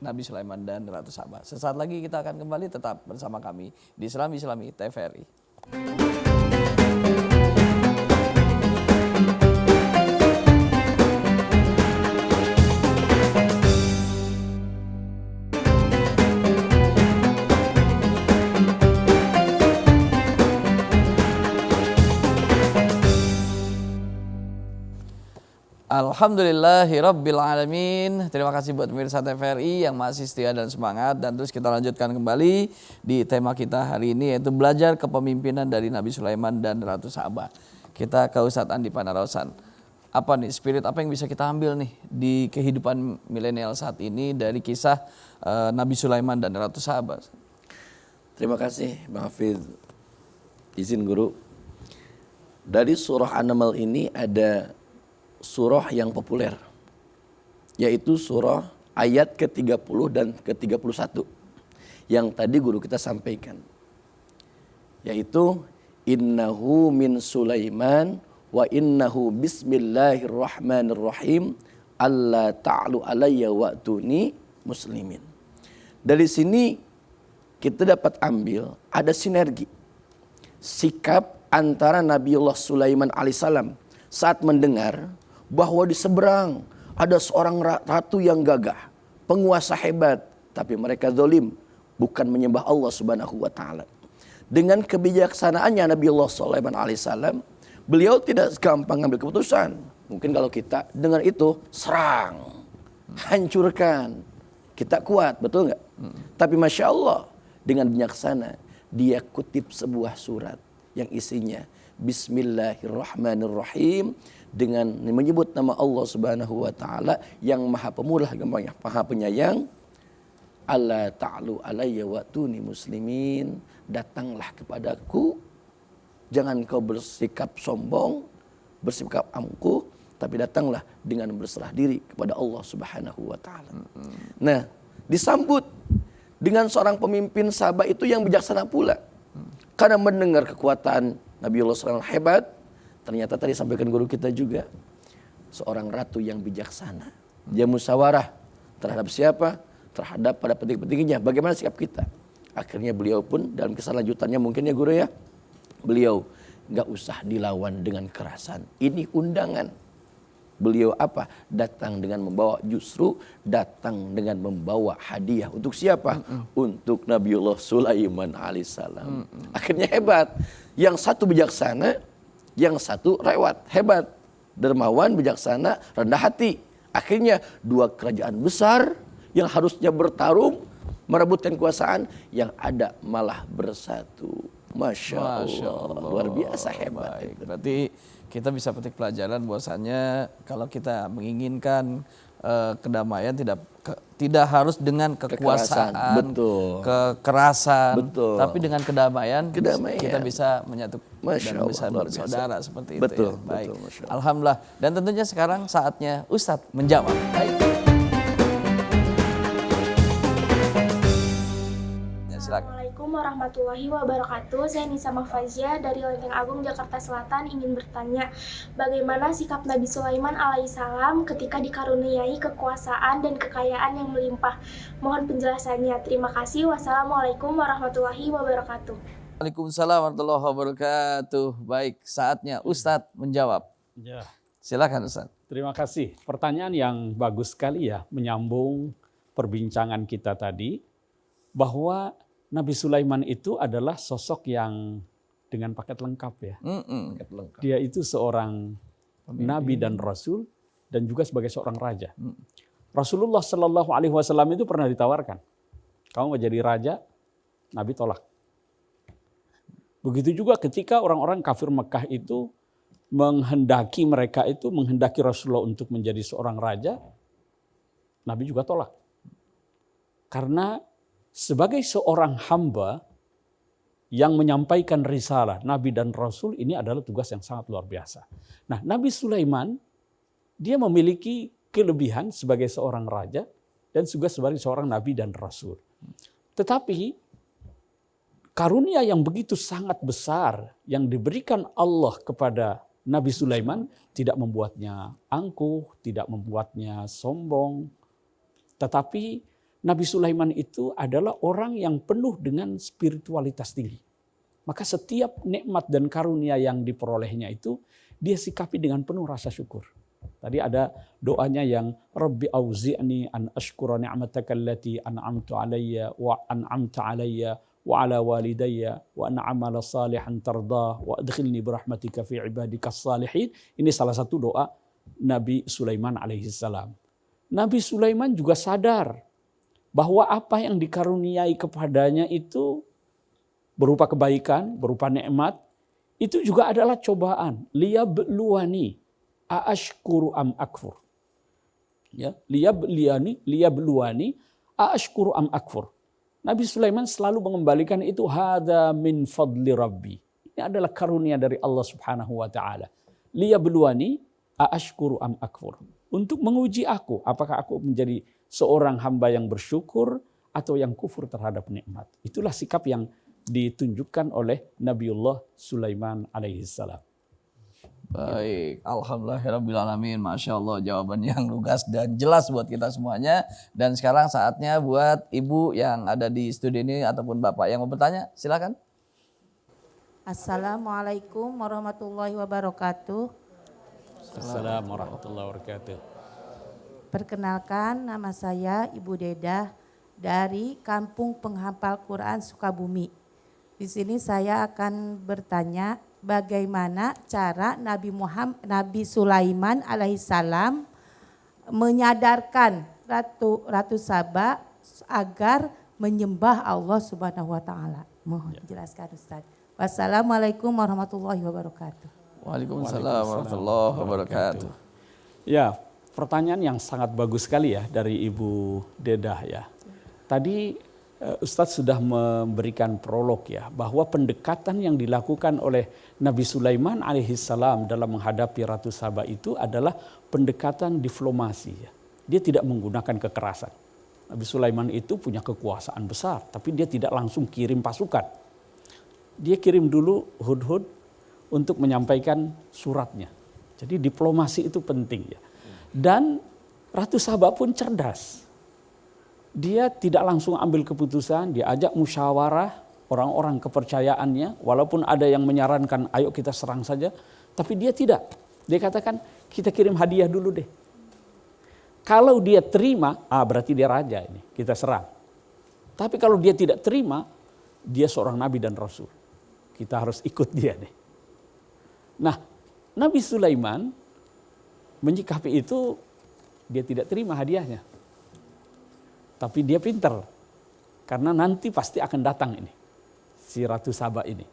Nabi Sulaiman dan Ratu Saba. Sesaat lagi kita akan kembali tetap bersama kami di Islami TVRI. Alhamdulillahirrabbilalamin. Terima kasih buat pemirsa TVRI yang masih setia dan semangat. Dan terus kita lanjutkan kembali di tema kita hari ini, yaitu belajar kepemimpinan dari Nabi Sulaiman dan Ratu Saba. Kita ke Ustadz Andi Panarosan. Apa nih spirit, apa yang bisa kita ambil nih di kehidupan milenial saat ini dari kisah Nabi Sulaiman dan Ratu Saba? Terima kasih Bang Hafidh. Izin guru. Dari surah An-Naml ini ada surah yang populer, yaitu surah ayat ke-30 dan ke-31 yang tadi guru kita sampaikan, yaitu innahu min Sulaiman wa innahu bismillahirrahmanirrahim alla ta'lu alayya wa'tuni muslimin. Dari sini kita dapat ambil ada sinergi sikap antara Nabiullah Sulaiman alaihissalam saat mendengar bahwa di seberang ada seorang ratu yang gagah, penguasa hebat, tapi mereka zalim, bukan menyembah Allah Subhanahu wa taala. Dengan kebijaksanaannya Nabiullah Sulaiman alaihissalam, beliau tidak gampang mengambil keputusan. Mungkin kalau kita dengar itu serang, hancurkan, kita kuat, betul nggak? Tapi Masya Allah, dengan bijaksana dia kutip sebuah surat yang isinya Bismillahirrahmanirrahim, dengan menyebut nama Allah Subhanahu wa taala yang Maha Pemurah, yang Maha Penyayang. Alla ta'lu alayya wa'tuni muslimin, datanglah kepadaku, jangan kau bersikap sombong, bersikap angkuh, tapi datanglah dengan berserah diri kepada Allah Subhanahu wa taala. Nah, disambut dengan seorang pemimpin Saba itu yang bijaksana pula. Karena mendengar kekuatan Nabiullah SAW hebat, ternyata tadi sampaikan guru kita juga, seorang ratu yang bijaksana. Dia musyawarah terhadap siapa? Terhadap pada petinggi-petingginya. Bagaimana sikap kita? Akhirnya beliau pun dalam kisah lanjutannya mungkin ya guru ya, beliau nggak usah dilawan dengan kerasan. Ini undangan. Beliau apa? Datang dengan membawa, justru datang dengan membawa hadiah. Untuk siapa? Untuk Nabiullah Sulaiman alaihissalam. Akhirnya hebat. Yang satu bijaksana, yang satu lewat, hebat, dermawan, bijaksana, rendah hati. Akhirnya dua kerajaan besar yang harusnya bertarung merebutkan kekuasaan, yang ada malah bersatu. Masya Allah. Luar biasa hebat. Baik, berarti kita bisa petik pelajaran bahwasannya kalau kita menginginkan kedamaian tidak harus dengan kekuasaan, betul. kekerasan, Betul. tapi dengan kedamaian, Kedamaian. kita bisa menyatu Masya dan Allah, bisa luar bersaudara biasa. seperti Betul, itu ya. Baik. betul, Masya Allah. Alhamdulillah. Dan tentunya sekarang saatnya Ustadz menjawab. Baik. Ya, silakan. Assalamualaikum warahmatullahi wabarakatuh. Saya Nisa Mahfazia dari Lenteng Agung, Jakarta Selatan ingin bertanya, bagaimana sikap Nabi Sulaiman alaihissalam ketika dikaruniai kekuasaan dan kekayaan yang melimpah? Mohon penjelasannya. Terima kasih. Wassalamualaikum warahmatullahi wabarakatuh. Waalaikumsalam warahmatullahi wabarakatuh. Baik, saatnya Ustadz menjawab. Ya, Silakan Ustadz. terima kasih. Pertanyaan yang bagus sekali ya, menyambung perbincangan kita tadi, bahwa Nabi Sulaiman itu adalah sosok yang dengan paket lengkap ya. Dia itu seorang nabi dan rasul dan juga sebagai seorang raja. Rasulullah Shallallahu Alaihi Wasallam itu pernah ditawarkan, kamu mau jadi raja? Nabi tolak. Begitu juga ketika orang-orang kafir Mekah itu menghendaki Rasulullah untuk menjadi seorang raja, Nabi juga tolak. Karena sebagai seorang hamba yang menyampaikan risalah Nabi dan Rasul, ini adalah tugas yang sangat luar biasa. Nah, Nabi Sulaiman dia memiliki kelebihan sebagai seorang raja dan juga sebagai seorang Nabi dan Rasul. Tetapi karunia yang begitu sangat besar yang diberikan Allah kepada Nabi Sulaiman tidak membuatnya angkuh, tidak membuatnya sombong. Tetapi Nabi Sulaiman itu adalah orang yang penuh dengan spiritualitas tinggi. Maka setiap nikmat dan karunia yang diperolehnya itu dia sikapi dengan penuh rasa syukur. Tadi ada doanya yang Rabbi auzi'ni an ashkura ni'mataka allati an'amtu alayya wa an'amta alayya wa ala walidayya wa an a'mala salihan tardah wa adkhilni birahmatika fi ibadikas salihin. Ini salah satu doa Nabi Sulaiman alaihi salam. Nabi Sulaiman juga sadar bahwa apa yang dikaruniai kepadanya itu berupa kebaikan, berupa nikmat, itu juga adalah cobaan. Liyabluwani aashkuru am akfur. Ya, liyabluwani aashkuru am akfur. Nabi Sulaiman selalu mengembalikan itu hada min fadli rabbi. Ini adalah karunia dari Allah Subhanahu wa taala. Liyabluwani aashkuru am akfur. Untuk menguji aku, apakah aku menjadi seorang hamba yang bersyukur atau yang kufur terhadap nikmat. Itulah sikap yang ditunjukkan oleh Nabiullah Sulaiman alaihissalam. Baik, alhamdulillahirrabbilalamin. Masya Allah, jawaban yang lugas dan jelas buat kita semuanya. Dan sekarang saatnya buat ibu yang ada di studio ini ataupun bapak yang mau bertanya, silakan. Assalamualaikum warahmatullahi wabarakatuh. Assalamualaikum warahmatullahi wabarakatuh. Perkenalkan, nama saya Ibu Dedah dari Kampung Penghafal Quran Sukabumi. Di sini saya akan bertanya bagaimana cara Nabi Sulaiman alaihissalam menyadarkan Ratu Saba agar menyembah Allah Subhanahu wa taala. Mohon jelaskan Ustaz. Wassalamualaikum warahmatullahi wabarakatuh. Waalaikumsalam warahmatullahi wabarakatuh. Ya, pertanyaan yang sangat bagus sekali ya dari Ibu Dedah ya. Tadi Ustadz sudah memberikan prolog ya, bahwa pendekatan yang dilakukan oleh Nabi Sulaiman alaihissalam dalam menghadapi Ratu Saba itu adalah pendekatan diplomasi ya. Dia tidak menggunakan kekerasan. Nabi Sulaiman itu punya kekuasaan besar, tapi dia tidak langsung kirim pasukan. Dia kirim dulu Hudhud untuk menyampaikan suratnya. Jadi diplomasi itu penting ya. Dan Ratu Saba pun cerdas. Dia tidak langsung ambil keputusan, dia ajak musyawarah orang-orang kepercayaannya. Walaupun ada yang menyarankan ayo kita serang saja. Tapi dia tidak. Dia katakan kita kirim hadiah dulu deh. Kalau dia terima, berarti dia raja ini, kita serang. Tapi kalau dia tidak terima, dia seorang nabi dan rasul. Kita harus ikut dia deh. Nah, Nabi Sulaiman menyikapi itu, dia tidak terima hadiahnya. Tapi dia pintar. Karena nanti pasti akan datang ini. Si Ratu Saba ini.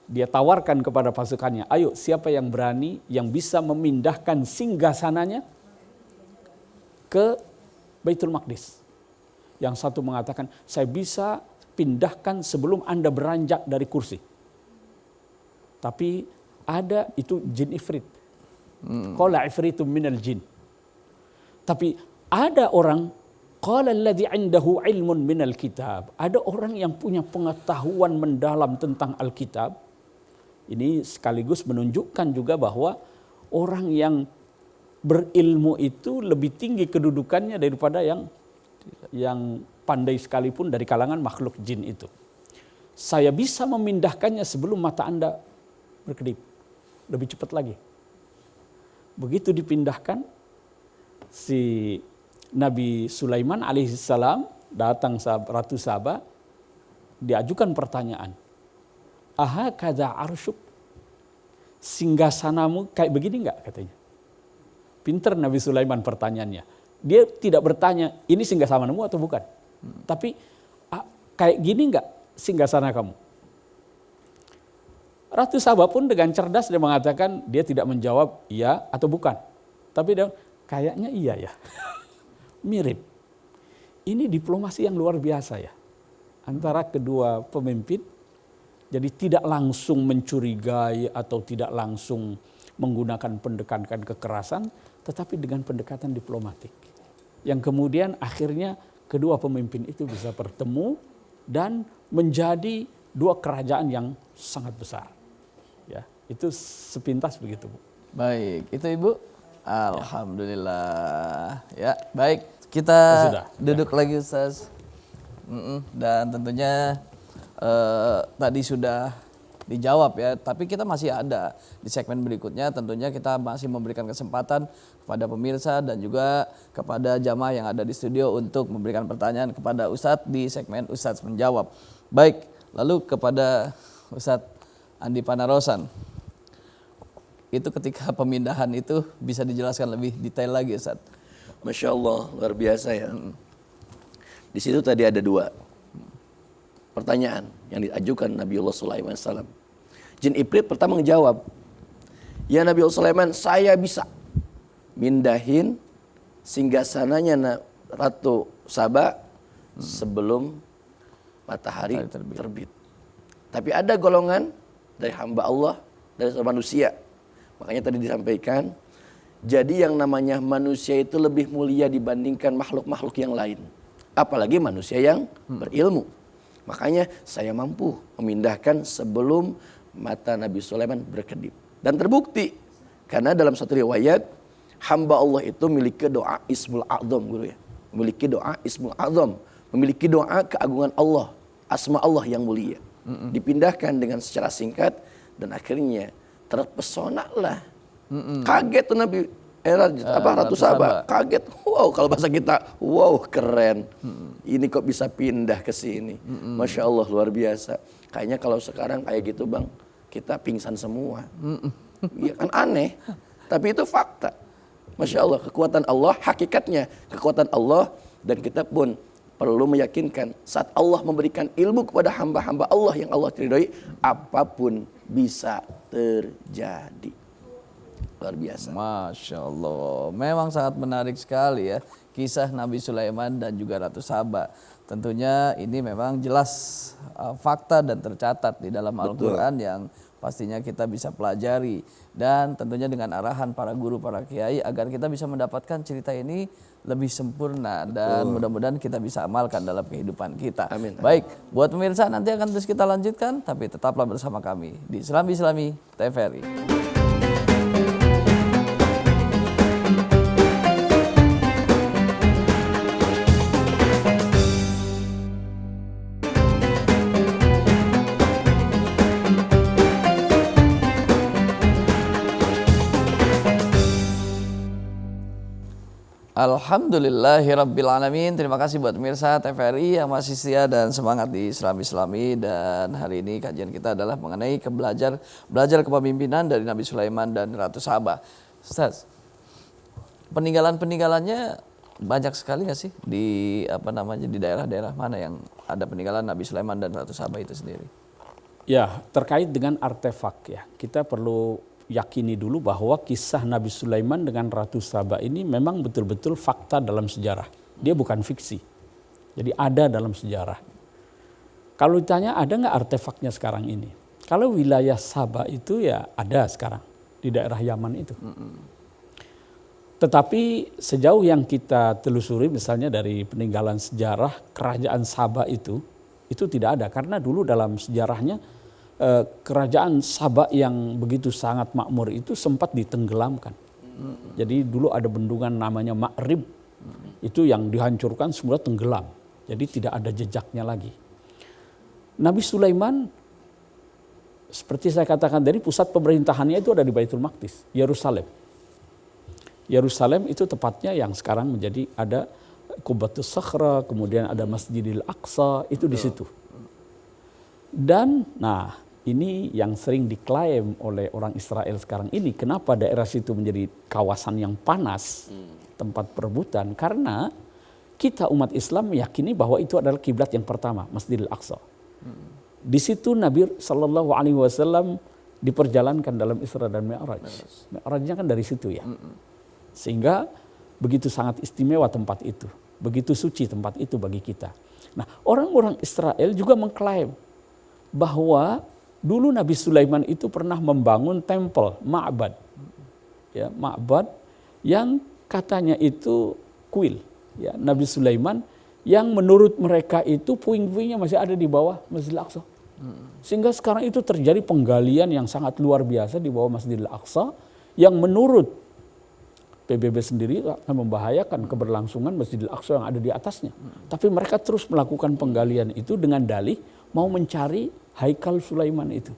Dia tawarkan kepada pasukannya, ayo siapa yang berani yang bisa memindahkan singgasananya ke Baitul Maqdis. Yang satu mengatakan, saya bisa pindahkan sebelum Anda beranjak dari kursi. Tapi ada itu jin ifrit. Qala ifritum minal jin. Tapi ada orang, qala alladhi indahu ilmun minal kitab. Ada orang yang punya pengetahuan mendalam tentang Alkitab. Ini sekaligus menunjukkan juga bahwa orang yang berilmu itu lebih tinggi kedudukannya daripada yang pandai sekalipun dari kalangan makhluk jin itu. Saya bisa memindahkannya sebelum mata Anda berkedip. Lebih cepat lagi. Begitu dipindahkan, si Nabi Sulaiman alaihissalam datang Ratu Saba, diajukan pertanyaan. Aha kada arsyuk, singgasanamu kayak begini enggak katanya. Pinter Nabi Sulaiman pertanyaannya. Dia tidak bertanya ini singgasanamu atau bukan. Tapi kayak gini enggak singgasana kamu. Ratu Saba pun dengan cerdas dia mengatakan dia tidak menjawab iya atau bukan. Tapi dia kayaknya iya ya. Mirip. Ini diplomasi yang luar biasa ya. Antara kedua pemimpin. Jadi tidak langsung mencurigai atau tidak langsung menggunakan pendekatan kekerasan, tetapi dengan pendekatan diplomatik. Yang kemudian akhirnya kedua pemimpin itu bisa bertemu dan menjadi dua kerajaan yang sangat besar. Ya, itu sepintas begitu, Bu. Baik, itu Ibu. Alhamdulillah. Ya, baik. Kita duduk lagi Ustaz. Dan tentunya tadi sudah dijawab ya, tapi kita masih ada di segmen berikutnya. Tentunya kita masih memberikan kesempatan kepada pemirsa dan juga kepada jamaah yang ada di studio untuk memberikan pertanyaan kepada Ustadz di segmen Ustadz Menjawab. Baik, lalu kepada Ustadz Andi Panarosan. Itu ketika pemindahan itu bisa dijelaskan lebih detail lagi Ustadz. Masya Allah, luar biasa ya. Di situ tadi ada dua pertanyaan yang diajukan Nabiullah Sulaiman salam. Jin Ifrit pertama menjawab, ya Nabiullah Sulaiman, saya bisa mindahin singgasananya Ratu Saba sebelum matahari terbit. Tapi ada golongan dari hamba Allah, dari manusia. Makanya tadi disampaikan, jadi yang namanya manusia itu lebih mulia dibandingkan makhluk-makhluk yang lain. Apalagi manusia yang berilmu. Makanya saya mampu memindahkan sebelum mata Nabi Sulaiman berkedip. Dan terbukti, karena dalam satu riwayat, hamba Allah itu memiliki doa Ismul A'zam, guru ya. Memiliki doa Ismul A'zam, memiliki doa keagungan Allah, asma Allah yang mulia. Dipindahkan dengan secara singkat dan akhirnya terpesonalah. Kaget tuh Nabi Ratu Saba, kaget. Wow, kalau bahasa kita, wow keren. Ini kok bisa pindah ke sini. Masya Allah luar biasa. Kayaknya kalau sekarang kayak gitu Bang, kita pingsan semua. Ya kan aneh, tapi itu fakta. Masya Allah, kekuatan Allah, hakikatnya kekuatan Allah. Dan kita pun perlu meyakinkan saat Allah memberikan ilmu kepada hamba-hamba Allah yang Allah ridhoi, apapun bisa terjadi. Luar biasa. Masya Allah, memang sangat menarik sekali ya kisah Nabi Sulaiman dan juga Ratu Saba. Tentunya ini memang jelas fakta dan tercatat di dalam Al-Quran yang pastinya kita bisa pelajari. Dan tentunya dengan arahan para guru, para kiai agar kita bisa mendapatkan cerita ini lebih sempurna. Dan mudah-mudahan kita bisa amalkan dalam kehidupan kita. Amin. Baik, buat pemirsa nanti akan terus kita lanjutkan. Tapi tetaplah bersama kami di Islami TVRI. Alhamdulillahirrabbilalamin. Terima kasih buat pemirsa TVRI yang masih setia dan semangat di Islami. Dan hari ini kajian kita adalah mengenai belajar kepemimpinan dari Nabi Sulaiman dan Ratu Saba. Ustaz, peninggalannya banyak sekali nggak sih di di daerah-daerah mana yang ada peninggalan Nabi Sulaiman dan Ratu Saba itu sendiri? Ya, terkait dengan artefak ya, kita perlu yakini dulu bahwa kisah Nabi Sulaiman dengan Ratu Saba ini memang betul-betul fakta dalam sejarah. Dia bukan fiksi. Jadi ada dalam sejarah. Kalau ditanya ada nggak artefaknya sekarang ini? Kalau wilayah Saba itu ya ada sekarang di daerah Yaman itu. Tetapi sejauh yang kita telusuri misalnya dari peninggalan sejarah kerajaan Saba itu tidak ada. Karena dulu dalam sejarahnya kerajaan Saba yang begitu sangat makmur itu sempat ditenggelamkan. Jadi dulu ada bendungan namanya Ma'rib. Itu yang dihancurkan semua tenggelam. Jadi tidak ada jejaknya lagi. Nabi Sulaiman seperti saya katakan tadi pusat pemerintahannya itu ada di Baitul Maqdis, Yerusalem. Yerusalem itu tepatnya yang sekarang menjadi ada Qubatus Sakhra, kemudian ada Masjidil Aqsa, itu di situ. Dan nah ini yang sering diklaim oleh orang Israel sekarang ini, kenapa daerah situ menjadi kawasan yang panas, tempat perebutan, karena kita umat Islam meyakini bahwa itu adalah kiblat yang pertama, Masjidil Aqsa. Di situ Nabi SAW diperjalankan dalam Isra dan Mi'raj. Mi'rajnya kan dari situ ya. Sehingga begitu sangat istimewa tempat itu. Begitu suci tempat itu bagi kita. Nah, orang-orang Israel juga mengklaim bahwa dulu Nabi Sulaiman itu pernah membangun tempel, ma'bad. Ya, ma'bad yang katanya itu kuil. Ya, Nabi Sulaiman yang menurut mereka itu puing-puingnya masih ada di bawah Masjidil Aqsa. Sehingga sekarang itu terjadi penggalian yang sangat luar biasa di bawah Masjidil Aqsa yang menurut PBB sendiri akan membahayakan keberlangsungan Masjidil Aqsa yang ada di atasnya. Tapi mereka terus melakukan penggalian itu dengan dalih mau mencari Haikal Sulaiman itu.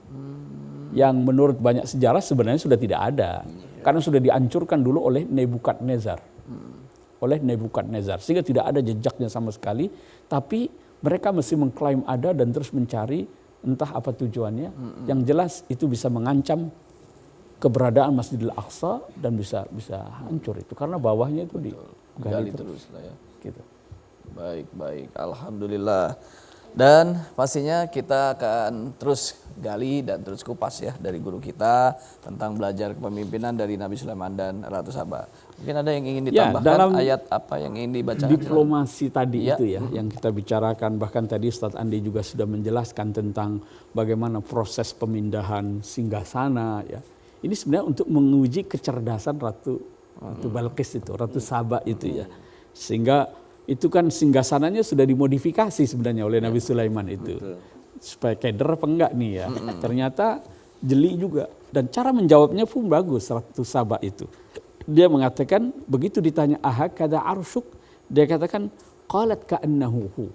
Yang menurut banyak sejarah sebenarnya sudah tidak ada. Karena sudah dihancurkan dulu oleh Nebukadnezar. Sehingga tidak ada jejaknya sama sekali. Tapi mereka mesti mengklaim ada dan terus mencari entah apa tujuannya. Yang jelas itu bisa mengancam keberadaan Masjidil Aqsa dan bisa hancur itu. Karena bawahnya itu digali terus lah ya. Gitu. Baik. Alhamdulillah. Dan pastinya kita akan terus gali dan terus kupas ya dari guru kita tentang belajar kepemimpinan dari Nabi Sulaiman dan Ratu Saba. Mungkin ada yang ingin ditambahkan dalam ayat apa yang ingin dibacakan? Diplomasi tadi itu ya yang kita bicarakan, bahkan tadi Ustadz Andi juga sudah menjelaskan tentang bagaimana proses pemindahan singgasana ya. Ini sebenarnya untuk menguji kecerdasan Ratu Balqis itu, Ratu Saba itu ya. Sehingga itu kan singgasananya sudah dimodifikasi sebenarnya oleh Nabi Sulaiman itu. Supaya keder apa enggak nih ya. Ternyata jeli juga. Dan cara menjawabnya pun bagus Ratu Saba itu. Dia mengatakan, begitu ditanya ahakada arsyuk, dia katakan qalat ka'annahu hu.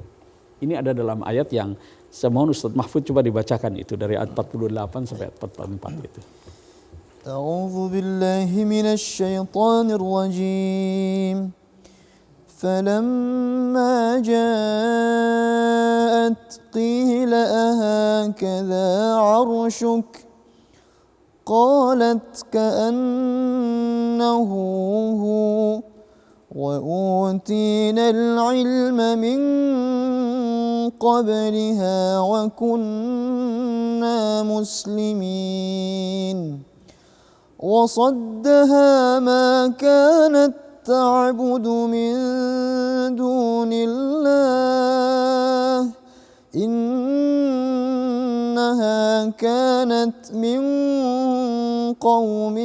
Ini ada dalam ayat yang saya mohon Ustaz Mahfud coba dibacakan itu dari ayat 48 sampai ayat 44 itu. أعوذ بالله من الشيطان الرجيم فلما جاءت قيل أهكذا عرشك قالت كأنه هو وأوتينا العلم من قبلها وكنا مسلمين وصدها ما كانت تعبد من دون الله إنها كانت من قوم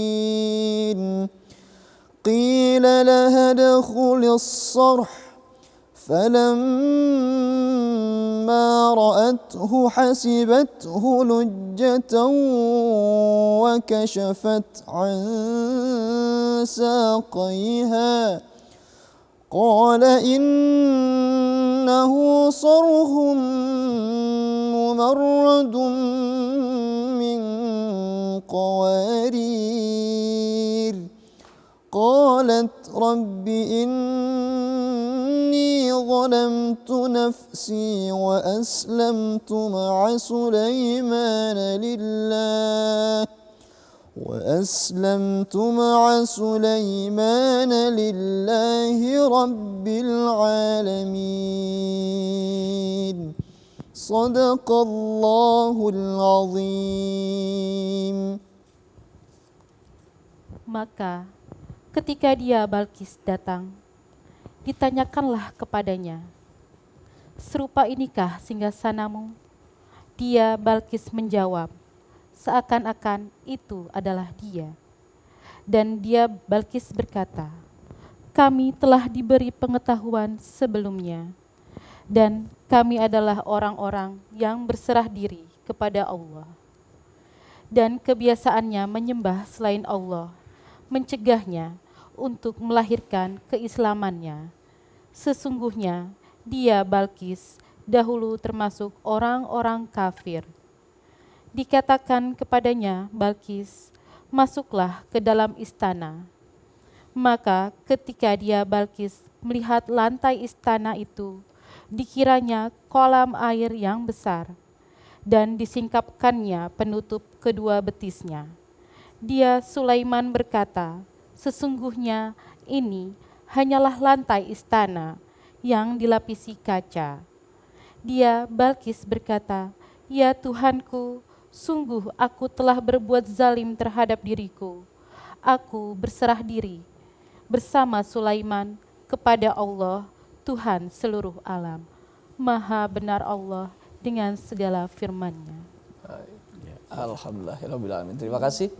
كافرين قيل لها ادخل الصرح فلما رأته حسبته لجة وكشفت عن ساقيها قال إنه صرح ممرد من قوارير قالت رب إني ظلمت نفسي وأسلمت مع سليمان لله وأسلمت مع سليمان لله رب العالمين صدق الله العظيم. Maka ketika dia Balkis datang, ditanyakanlah kepadanya, serupa inikah singgasanamu? Dia Balkis menjawab, seakan-akan itu adalah dia. Dan dia Balkis berkata, kami telah diberi pengetahuan sebelumnya, dan kami adalah orang-orang yang berserah diri kepada Allah. Dan kebiasaannya menyembah selain Allah, mencegahnya untuk melahirkan keislamannya. Sesungguhnya dia Balkis dahulu termasuk orang-orang kafir. Dikatakan kepadanya Balkis, masuklah ke dalam istana. Maka ketika dia Balkis melihat lantai istana itu, dikiranya kolam air yang besar, dan disingkapkannya penutup kedua betisnya. Dia Sulaiman berkata, sesungguhnya ini hanyalah lantai istana yang dilapisi kaca. Dia Balkis berkata, ya Tuhanku, sungguh aku telah berbuat zalim terhadap diriku. Aku berserah diri bersama Sulaiman kepada Allah, Tuhan seluruh alam. Maha benar Allah dengan segala firman-Nya. Alhamdulillahirrahmanirrahim. Terima kasih.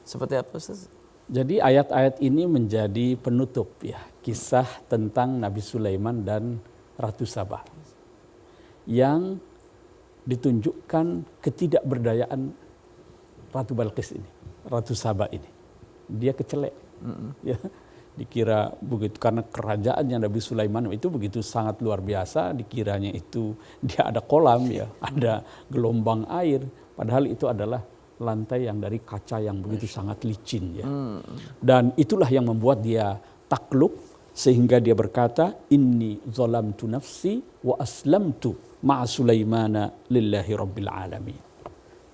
Seperti apa Ustaz? Jadi ayat-ayat ini menjadi penutup ya kisah tentang Nabi Sulaiman dan Ratu Saba yang ditunjukkan ketidakberdayaan Ratu Balkis ini, Ratu Saba ini. Dia kecelek, ya, dikira begitu karena kerajaannya Nabi Sulaiman itu begitu sangat luar biasa. Dikiranya itu dia ada kolam ya, ada gelombang air, padahal itu adalah lantai yang dari kaca yang begitu sangat licin ya. Dan itulah yang membuat dia takluk sehingga dia berkata, inni zalamtu nafsi wa aslamtu ma'a Sulaimana lillahi rabbil alamin.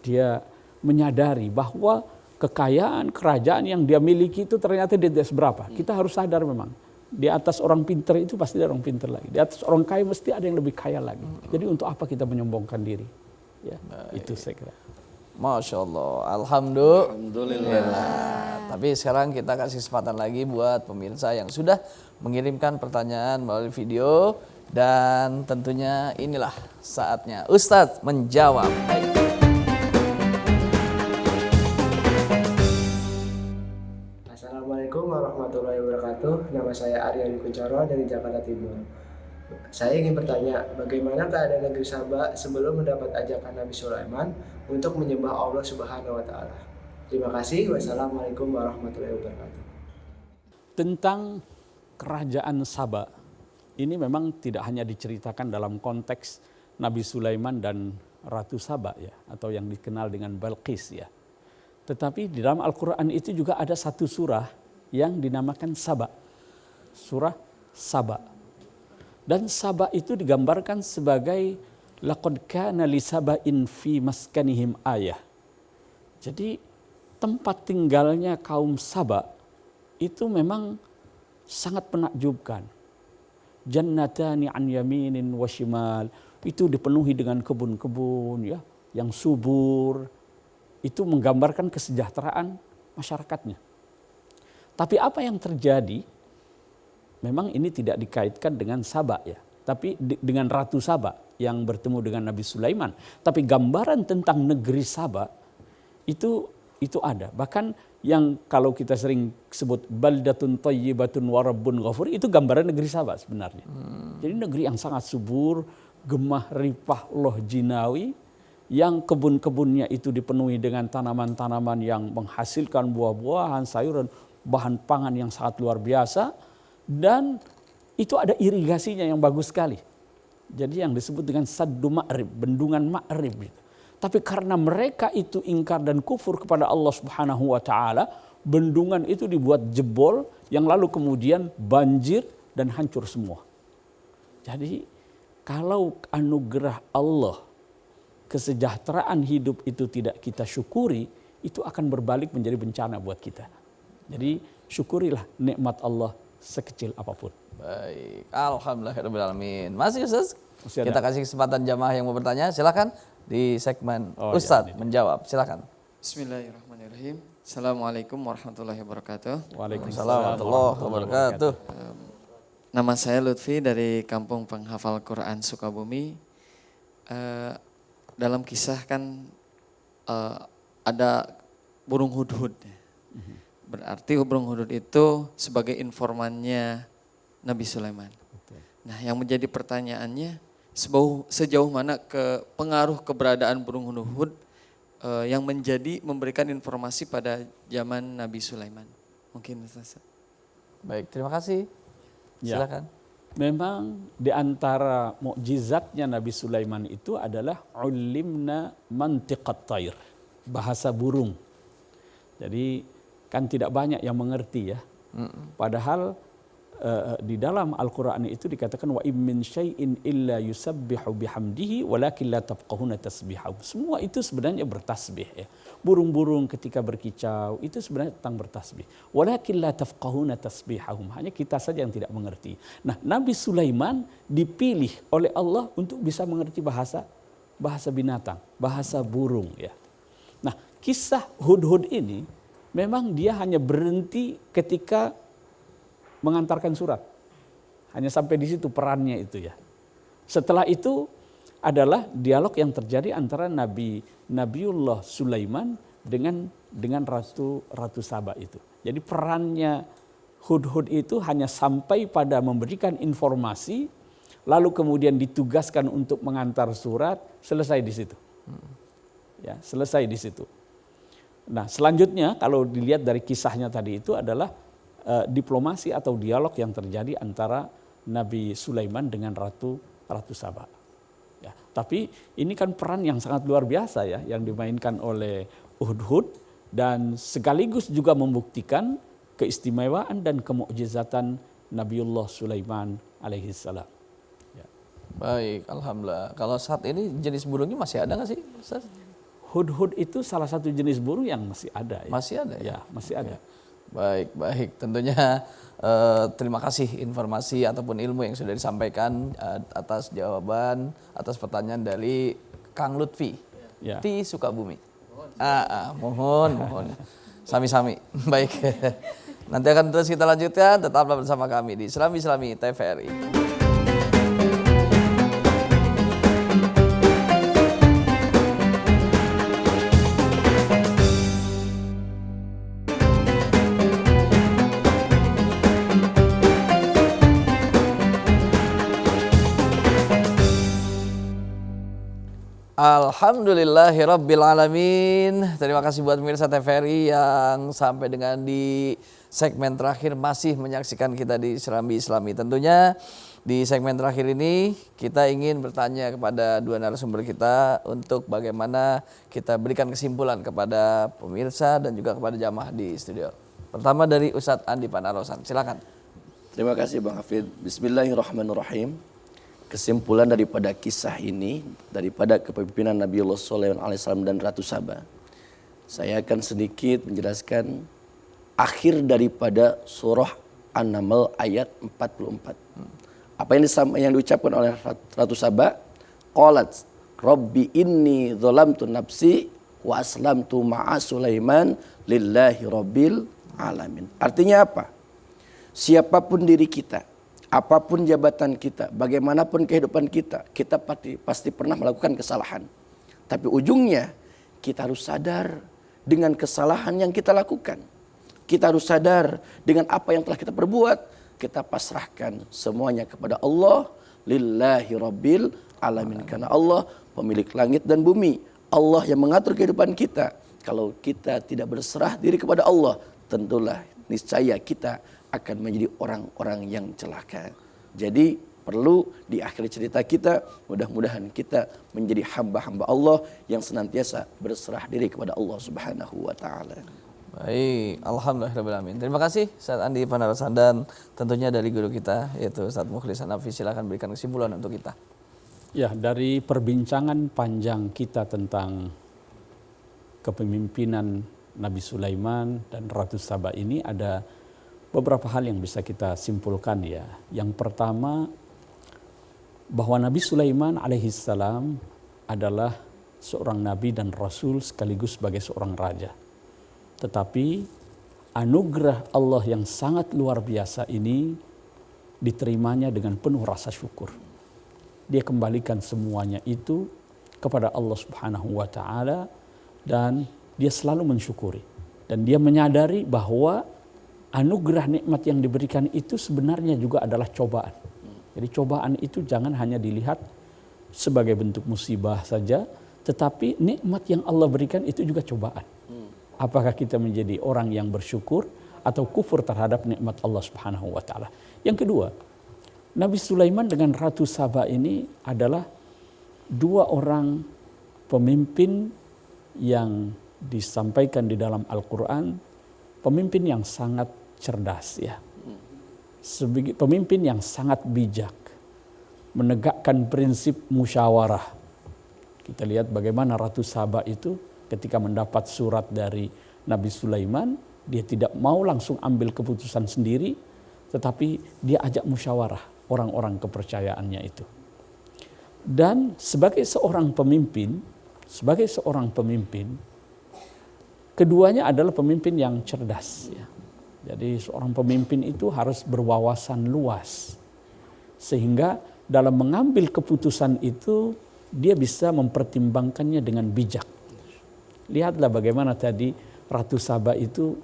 Dia menyadari bahwa kekayaan kerajaan yang dia miliki itu ternyata tidak seberapa. Kita harus sadar memang di atas orang pintar itu pasti ada orang pintar lagi. Di atas orang kaya mesti ada yang lebih kaya lagi. Jadi untuk apa kita menyombongkan diri? Ya, itu saya kira. Masya Allah, Alhamdulillah. Tapi sekarang kita kasih kesempatan lagi buat pemirsa yang sudah mengirimkan pertanyaan melalui video. Dan tentunya inilah saatnya Ustadz menjawab. Baik. Assalamualaikum warahmatullahi wabarakatuh. Nama saya Arya Kuncoro dari Jakarta Timur. Saya ingin bertanya, bagaimana keadaan negeri Saba sebelum mendapat ajakan Nabi Sulaiman untuk menyembah Allah Subhanahu wa taala? Terima kasih. Wassalamualaikum warahmatullahi wabarakatuh. Tentang kerajaan Saba ini memang tidak hanya diceritakan dalam konteks Nabi Sulaiman dan Ratu Saba ya, atau yang dikenal dengan Balqis ya. Tetapi di dalam Al-Quran itu juga ada satu surah yang dinamakan Saba. Surah Saba. Dan Saba itu digambarkan sebagai laqad kana li saba'in fi maskanihim ayah. Jadi tempat tinggalnya kaum Saba itu memang sangat menakjubkan. Jannatani an yaminin wa shimal, itu dipenuhi dengan kebun-kebun ya yang subur. Itu menggambarkan kesejahteraan masyarakatnya. Tapi apa yang terjadi? Memang ini tidak dikaitkan dengan Saba ya, tapi dengan Ratu Saba yang bertemu dengan Nabi Sulaiman. Tapi gambaran tentang negeri Saba itu ada. Bahkan yang kalau kita sering sebut baldatun thayyibatun wa rabbun ghafur, itu gambaran negeri Saba sebenarnya. Jadi negeri yang sangat subur, gemah ripah loh jinawi, yang kebun-kebunnya itu dipenuhi dengan tanaman-tanaman yang menghasilkan buah-buahan, sayuran, bahan pangan yang sangat luar biasa. Dan itu ada irigasinya yang bagus sekali. Jadi yang disebut dengan Saddu Ma'rib, bendungan Ma'rib. Tapi karena mereka itu ingkar dan kufur kepada Allah Subhanahu wa taala, bendungan itu dibuat jebol yang lalu kemudian banjir dan hancur semua. Jadi kalau anugerah Allah, kesejahteraan hidup itu tidak kita syukuri, itu akan berbalik menjadi bencana buat kita. Jadi syukurilah nikmat Allah sekecil apapun. Baik, alhamdulillahirobbilalamin. Masih Ustaz? Masih ada. Kita kasih kesempatan jamaah yang mau bertanya, silakan di segmen Ustadz menjawab, silakan. Bismillahirrahmanirrahim. Assalamualaikum warahmatullahi wabarakatuh. Waalaikumsalam warahmatullahi wabarakatuh. Nama saya Lutfi dari Kampung Penghafal Quran Sukabumi. Dalam kisah kan ada burung hudhud. Berarti burung hudhud itu sebagai informannya Nabi Sulaiman. Nah, yang menjadi pertanyaannya, sejauh mana pengaruh keberadaan burung hudhud yang memberikan informasi pada zaman Nabi Sulaiman. Mungkin Ustaz. Baik, terima kasih. Silakan. Memang di antara mukjizatnya Nabi Sulaiman itu adalah ulimna mantiqat tayr, bahasa burung. Jadi kan tidak banyak yang mengerti ya. Padahal di dalam Al-Quran itu dikatakan wa im min syai'in illa yusabbihu bihamdihi walakin la tafqahuna tasbihahu. Semua itu sebenarnya bertasbih ya. Burung-burung ketika berkicau itu sebenarnya tentang bertasbih. Walakin la tafqahuna tasbihahum. Hanya kita saja yang tidak mengerti. Nah, Nabi Sulaiman dipilih oleh Allah untuk bisa mengerti bahasa binatang, bahasa burung ya. Nah, kisah hudhud ini memang dia hanya berhenti ketika mengantarkan surat. Hanya sampai di situ perannya itu ya. Setelah itu adalah dialog yang terjadi antara Nabiullah Sulaiman dengan Ratu Saba itu. Jadi perannya hudhud itu hanya sampai pada memberikan informasi, lalu kemudian ditugaskan untuk mengantar surat, selesai di situ. Ya, selesai di situ. Nah, selanjutnya kalau dilihat dari kisahnya tadi itu adalah diplomasi atau dialog yang terjadi antara Nabi Sulaiman dengan Ratu Saba. Ya, tapi ini kan peran yang sangat luar biasa ya yang dimainkan oleh hudhud dan sekaligus juga membuktikan keistimewaan dan kemukjizatan Nabiullah Sulaiman alaihissalam. Ya. Baik, alhamdulillah. Kalau saat ini jenis burungnya masih ada nggak sih, Ustaz? Hudhud itu salah satu jenis burung yang masih ada. Ya. Masih ada ya? Ya, masih ada. Baik. Tentunya terima kasih informasi ataupun ilmu yang sudah disampaikan atas jawaban, atas pertanyaan dari Kang Lutfi di Sukabumi. Mohon. Sami-sami. Baik. Nanti akan terus kita lanjutkan, tetaplah bersama kami di Islami TVRI. Alhamdulillahirrabbilalamin. Terima kasih buat pemirsa TVRI yang sampai dengan di segmen terakhir masih menyaksikan kita di Serambi Islami. Tentunya di segmen terakhir ini kita ingin bertanya kepada dua narasumber kita untuk bagaimana kita berikan kesimpulan kepada pemirsa dan juga kepada jamaah di studio. Pertama dari Ustadz Andi Panarosan, silakan. Terima kasih Bang Hafid. Bismillahirrahmanirrahim. Kesimpulan daripada kisah ini, daripada kepemimpinan Nabiullah Sulaiman alaihissalam dan Ratu Saba, saya akan sedikit menjelaskan akhir daripada surah An-Naml ayat 44. Apa yang diucapkan oleh Ratu Saba? Qalat Rabbi inni dzalamtu nafsi wa aslamtu ma'a Sulaiman lillahi rabbil alamin. Artinya apa? Siapapun diri kita, apapun jabatan kita, bagaimanapun kehidupan kita, kita pasti pernah melakukan kesalahan. Tapi ujungnya kita harus sadar dengan kesalahan yang kita lakukan. Kita harus sadar dengan apa yang telah kita perbuat. Kita pasrahkan semuanya kepada Allah. Lillahi rabbil alamin. Karena Allah pemilik langit dan bumi. Allah yang mengatur kehidupan kita. Kalau kita tidak berserah diri kepada Allah, tentulah niscaya kita akan menjadi orang-orang yang celaka. Jadi perlu di akhir cerita kita, mudah-mudahan kita menjadi hamba-hamba Allah yang senantiasa berserah diri kepada Allah Subhanahu wa taala. Baik, alhamdulillahirrahmanirrahim. Terima kasih Ustaz Andi Panarosan dan tentunya dari guru kita yaitu Ustaz Mukhlis Hanafi, silakan berikan kesimpulan untuk kita. Ya, dari perbincangan panjang kita tentang kepemimpinan Nabi Sulaiman dan Ratu Saba ini ada beberapa hal yang bisa kita simpulkan ya. Yang pertama, bahwa Nabi Sulaiman alaihissalam adalah seorang nabi dan rasul sekaligus sebagai seorang raja. Tetapi anugerah Allah yang sangat luar biasa ini diterimanya dengan penuh rasa syukur. Dia kembalikan semuanya itu kepada Allah Subhanahu wa taala dan dia selalu mensyukuri. Dan dia menyadari bahwa anugerah nikmat yang diberikan itu sebenarnya juga adalah cobaan. Jadi cobaan itu jangan hanya dilihat sebagai bentuk musibah saja, tetapi nikmat yang Allah berikan itu juga cobaan. Apakah kita menjadi orang yang bersyukur atau kufur terhadap nikmat Allah Subhanahu wa taala. Yang kedua, Nabi Sulaiman dengan Ratu Saba ini adalah dua orang pemimpin yang disampaikan di dalam Al-Quran, pemimpin yang sangat cerdas ya. Pemimpin yang sangat bijak, menegakkan prinsip musyawarah. Kita lihat bagaimana Ratu Saba itu ketika mendapat surat dari Nabi Sulaiman, dia tidak mau langsung ambil keputusan sendiri, tetapi dia ajak musyawarah orang-orang kepercayaannya itu. Dan sebagai seorang pemimpin, keduanya adalah pemimpin yang cerdas. Ya. Jadi seorang pemimpin itu harus berwawasan luas, sehingga dalam mengambil keputusan itu dia bisa mempertimbangkannya dengan bijak. Lihatlah bagaimana tadi Ratu Saba itu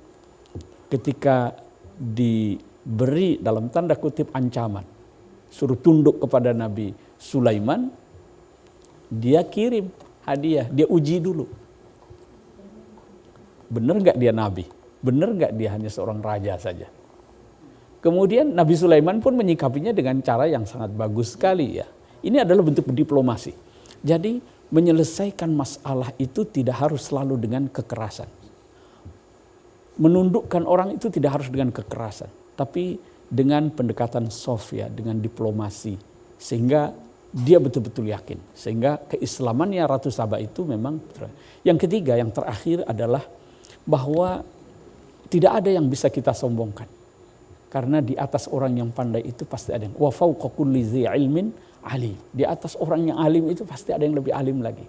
ketika diberi dalam tanda kutip ancaman, suruh tunduk kepada Nabi Sulaiman, dia kirim hadiah, dia uji dulu. Benar gak dia nabi? Benar gak dia hanya seorang raja saja? Kemudian Nabi Sulaiman pun menyikapinya dengan cara yang sangat bagus sekali ya. Ini adalah bentuk diplomasi. Jadi menyelesaikan masalah itu tidak harus selalu dengan kekerasan. Menundukkan orang itu tidak harus dengan kekerasan, tapi dengan pendekatan soft ya, dengan diplomasi. Sehingga dia betul-betul yakin. Sehingga keislamannya Ratu Saba itu memang. Yang ketiga, yang terakhir adalah bahwa tidak ada yang bisa kita sombongkan. Karena di atas orang yang pandai itu pasti ada yang wa fawqa kulli dzi ilmin alim. Di atas orang yang alim itu pasti ada yang lebih alim lagi.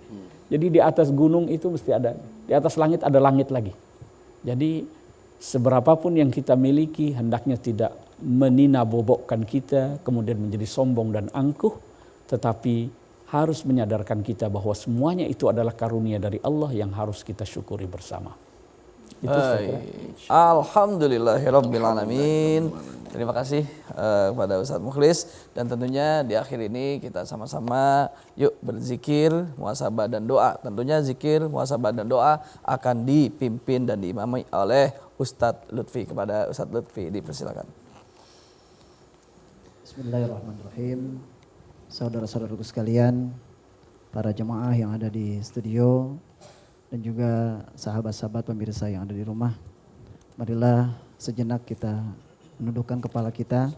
Jadi di atas gunung itu mesti ada, di atas langit ada langit lagi. Jadi seberapapun yang kita miliki hendaknya tidak meninabobokkan kita, kemudian menjadi sombong dan angkuh, tetapi harus menyadarkan kita bahwa semuanya itu adalah karunia dari Allah yang harus kita syukuri bersama. Itu Alhamdulillahirrabbilalamin. Terima kasih kepada Ustadz Mukhlis. Dan tentunya di akhir ini kita sama-sama yuk berzikir, muhasabah dan doa. Tentunya zikir, muhasabah dan doa akan dipimpin dan diimami oleh Ustadz Lutfi. Kepada Ustadz Lutfi dipersilakan. Bismillahirrahmanirrahim. Saudara-saudaraku sekalian, para jemaah yang ada di studio, dan juga sahabat-sahabat pemirsa yang ada di rumah. Marilah sejenak kita menundukkan kepala kita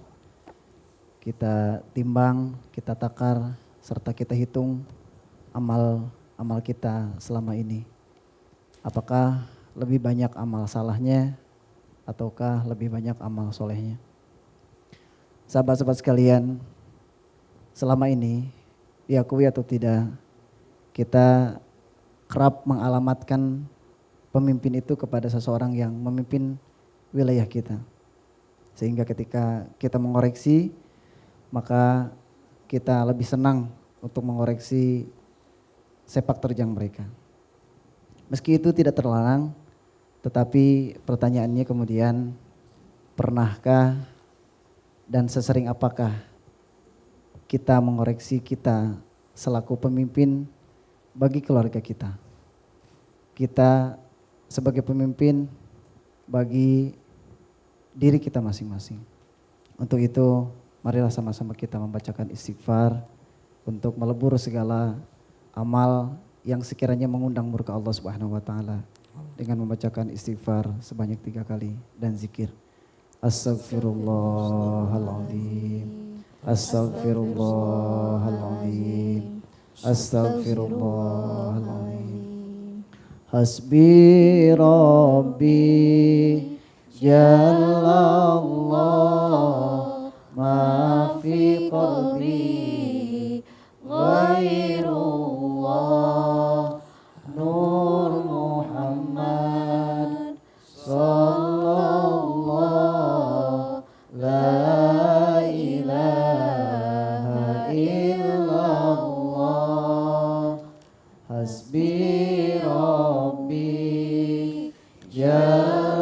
timbang, kita takar, serta kita hitung amal kita selama ini. Apakah lebih banyak amal salahnya ataukah lebih banyak amal solehnya? Sahabat-sahabat sekalian, selama ini diakui atau tidak, kita kerap mengalamatkan pemimpin itu kepada seseorang yang memimpin wilayah kita. Sehingga ketika kita mengoreksi, maka kita lebih senang untuk mengoreksi sepak terjang mereka. Meski itu tidak terlarang, tetapi pertanyaannya kemudian, pernahkah dan sesering apakah kita mengoreksi kita selaku pemimpin bagi keluarga kita. Kita sebagai pemimpin bagi diri kita masing-masing. Untuk itu marilah sama-sama kita membacakan istighfar untuk melebur segala amal yang sekiranya mengundang murka Allah Subhanahu wa taala dengan membacakan istighfar sebanyak 3 kali dan zikir. Astaghfirullahaladzim. Astaghfirullahaladzim. Astaghfirullahaladzim. Hasbi Rabbi Jalallah ma fi qalbi ghairullah Nur Muhammad Sallallahu La ilaha illallah Hasbi Rabbi Jalallah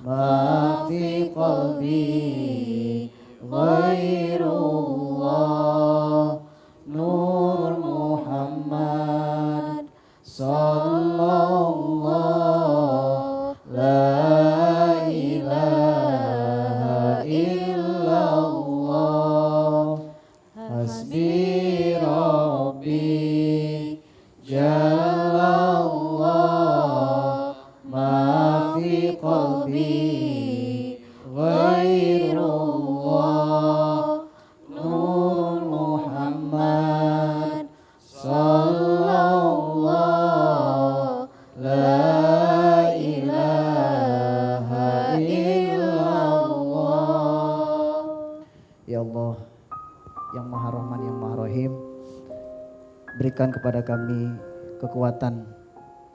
ma fi qalbi ghairullah Nur Muhammad Sallallahu La ilaha illallah Hasbi Rabbi Jalallah ma fi qalbi ghairullah Nur Muhammad Sallallahu La ilaha illallah. Ya Allah yang Maha Rahman yang Maha Rahim, berikan kepada kami kekuatan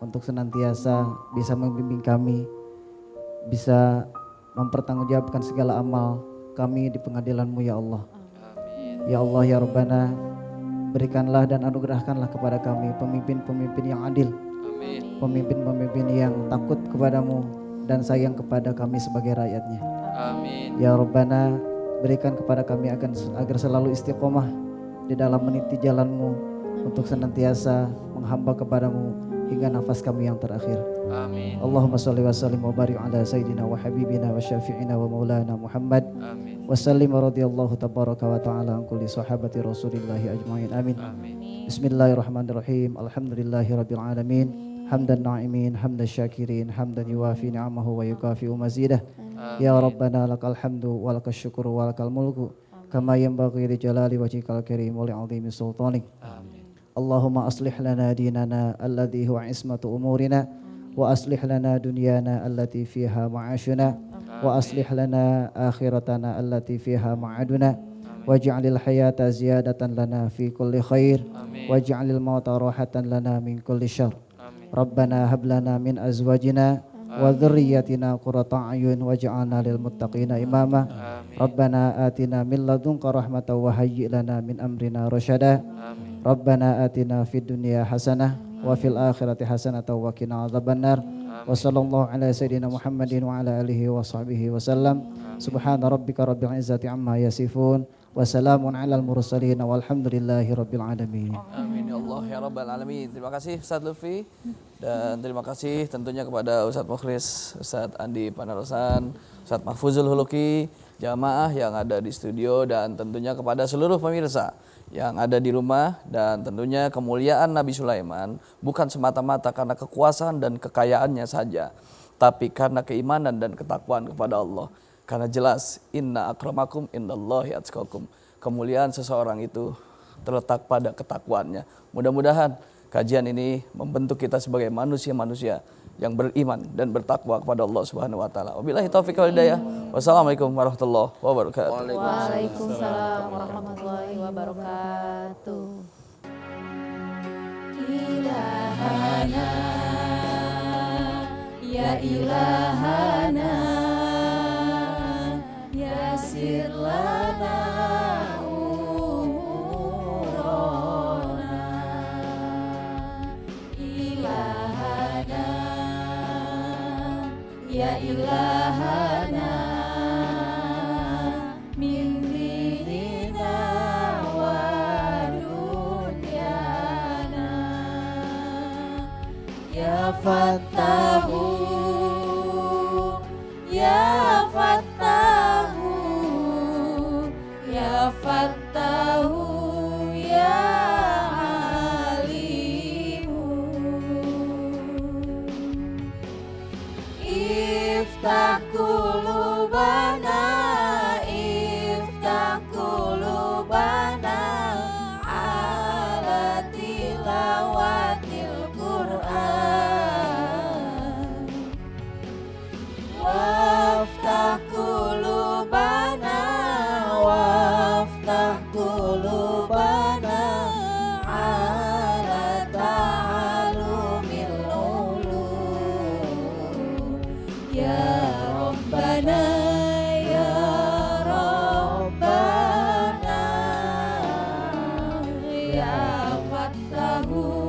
untuk senantiasa bisa membimbing kami, bisa mempertanggungjawabkan segala amal kami di pengadilan-Mu ya Allah. Ya Allah ya Rabbana, berikanlah dan anugerahkanlah kepada kami pemimpin-pemimpin yang adil, pemimpin-pemimpin yang takut kepadamu dan sayang kepada kami sebagai rakyatnya. Ya Rabbana, berikan kepada kami agar selalu istiqomah di dalam meniti jalan-Mu untuk senantiasa menghamba kepadamu hingga nafas kami yang terakhir. Amin. Allahumma salli wa sallim wa barik ala sayyidina wa habibina wa syafi'ina wa maulana Muhammad. Amin. Wa sallim wa radiyallahu tabaraka wa ta'ala an kulli sahabati rasulillahi ajma'in. Amin. Bismillahirrahmanirrahim. Alhamdulillahi rabbil alamin. Hamdan na'imin, hamdan syakirin, hamdan yuwafi ni'amahu wa yukafi'u mazidah. Ya Rabbana lakal hamdu wa lakal syukru wa lakal mulku kama yanbaghi li jalali wajhikal karim wa li 'azimi sultanik. Amin. Allahumma aslih lana dinana alladhi huwa ismatu umurina wa aslih lana dunyana allati fiha ma'ashuna wa aslih lana akhiratana allati fiha ma'aduna waj'alil hayata ziyadatan lana fi kulli khair waj'alil mauta rahatan lana min kulli syarr. Rabbana hab lana min azwajina wa dhurriyyatina qurrata a'yun waj'alna lil muttaqina imama. Rabbana atina min ladunka rahmatan wa hayyi' lana min amrina rasyada. Rabbana atina fid dunya hasanah wa fil akhirati hasanah wa qina adzabannar. Wa sallallahu ala sayyidina Muhammadin wa ala alihi wa sahbihi wa sallam. Subhana rabbika rabbil izzati amma yasifun wa salamun alal mursalin walhamdulillahi rabbil alamin. Amin ya Allah ya Rabbal Alamin. Terima kasih Ustadz Lutfi dan terima kasih tentunya kepada Ustadz Mukhlis, Ustadz Andi Panarosan, Ustadz Mahfuzul Huluki, jamaah yang ada di studio dan tentunya kepada seluruh pemirsa yang ada di rumah. Dan tentunya kemuliaan Nabi Sulaiman bukan semata-mata karena kekuasaan dan kekayaannya saja, tapi karena keimanan dan ketakwaan kepada Allah. Karena jelas inna akramakum indallahi atqakum. Kemuliaan seseorang itu terletak pada ketakwaannya. Mudah-mudahan kajian ini membentuk kita sebagai manusia-manusia yang beriman dan bertakwa kepada Allah Subhanahu wa taala. Wabillahi taufiq wal hidayah. Wassalamualaikum warahmatullahi wabarakatuh. Waalaikumsalam warahmatullahi wabarakatuh. Ilahana ya ilahana yasir lana umurana ilahana ya ilahana min dinina wa dunyana ya Fattahu ya Fattahu ya Fattahu ya Alimu iftah qulubana ala tilawatil ya Fattahu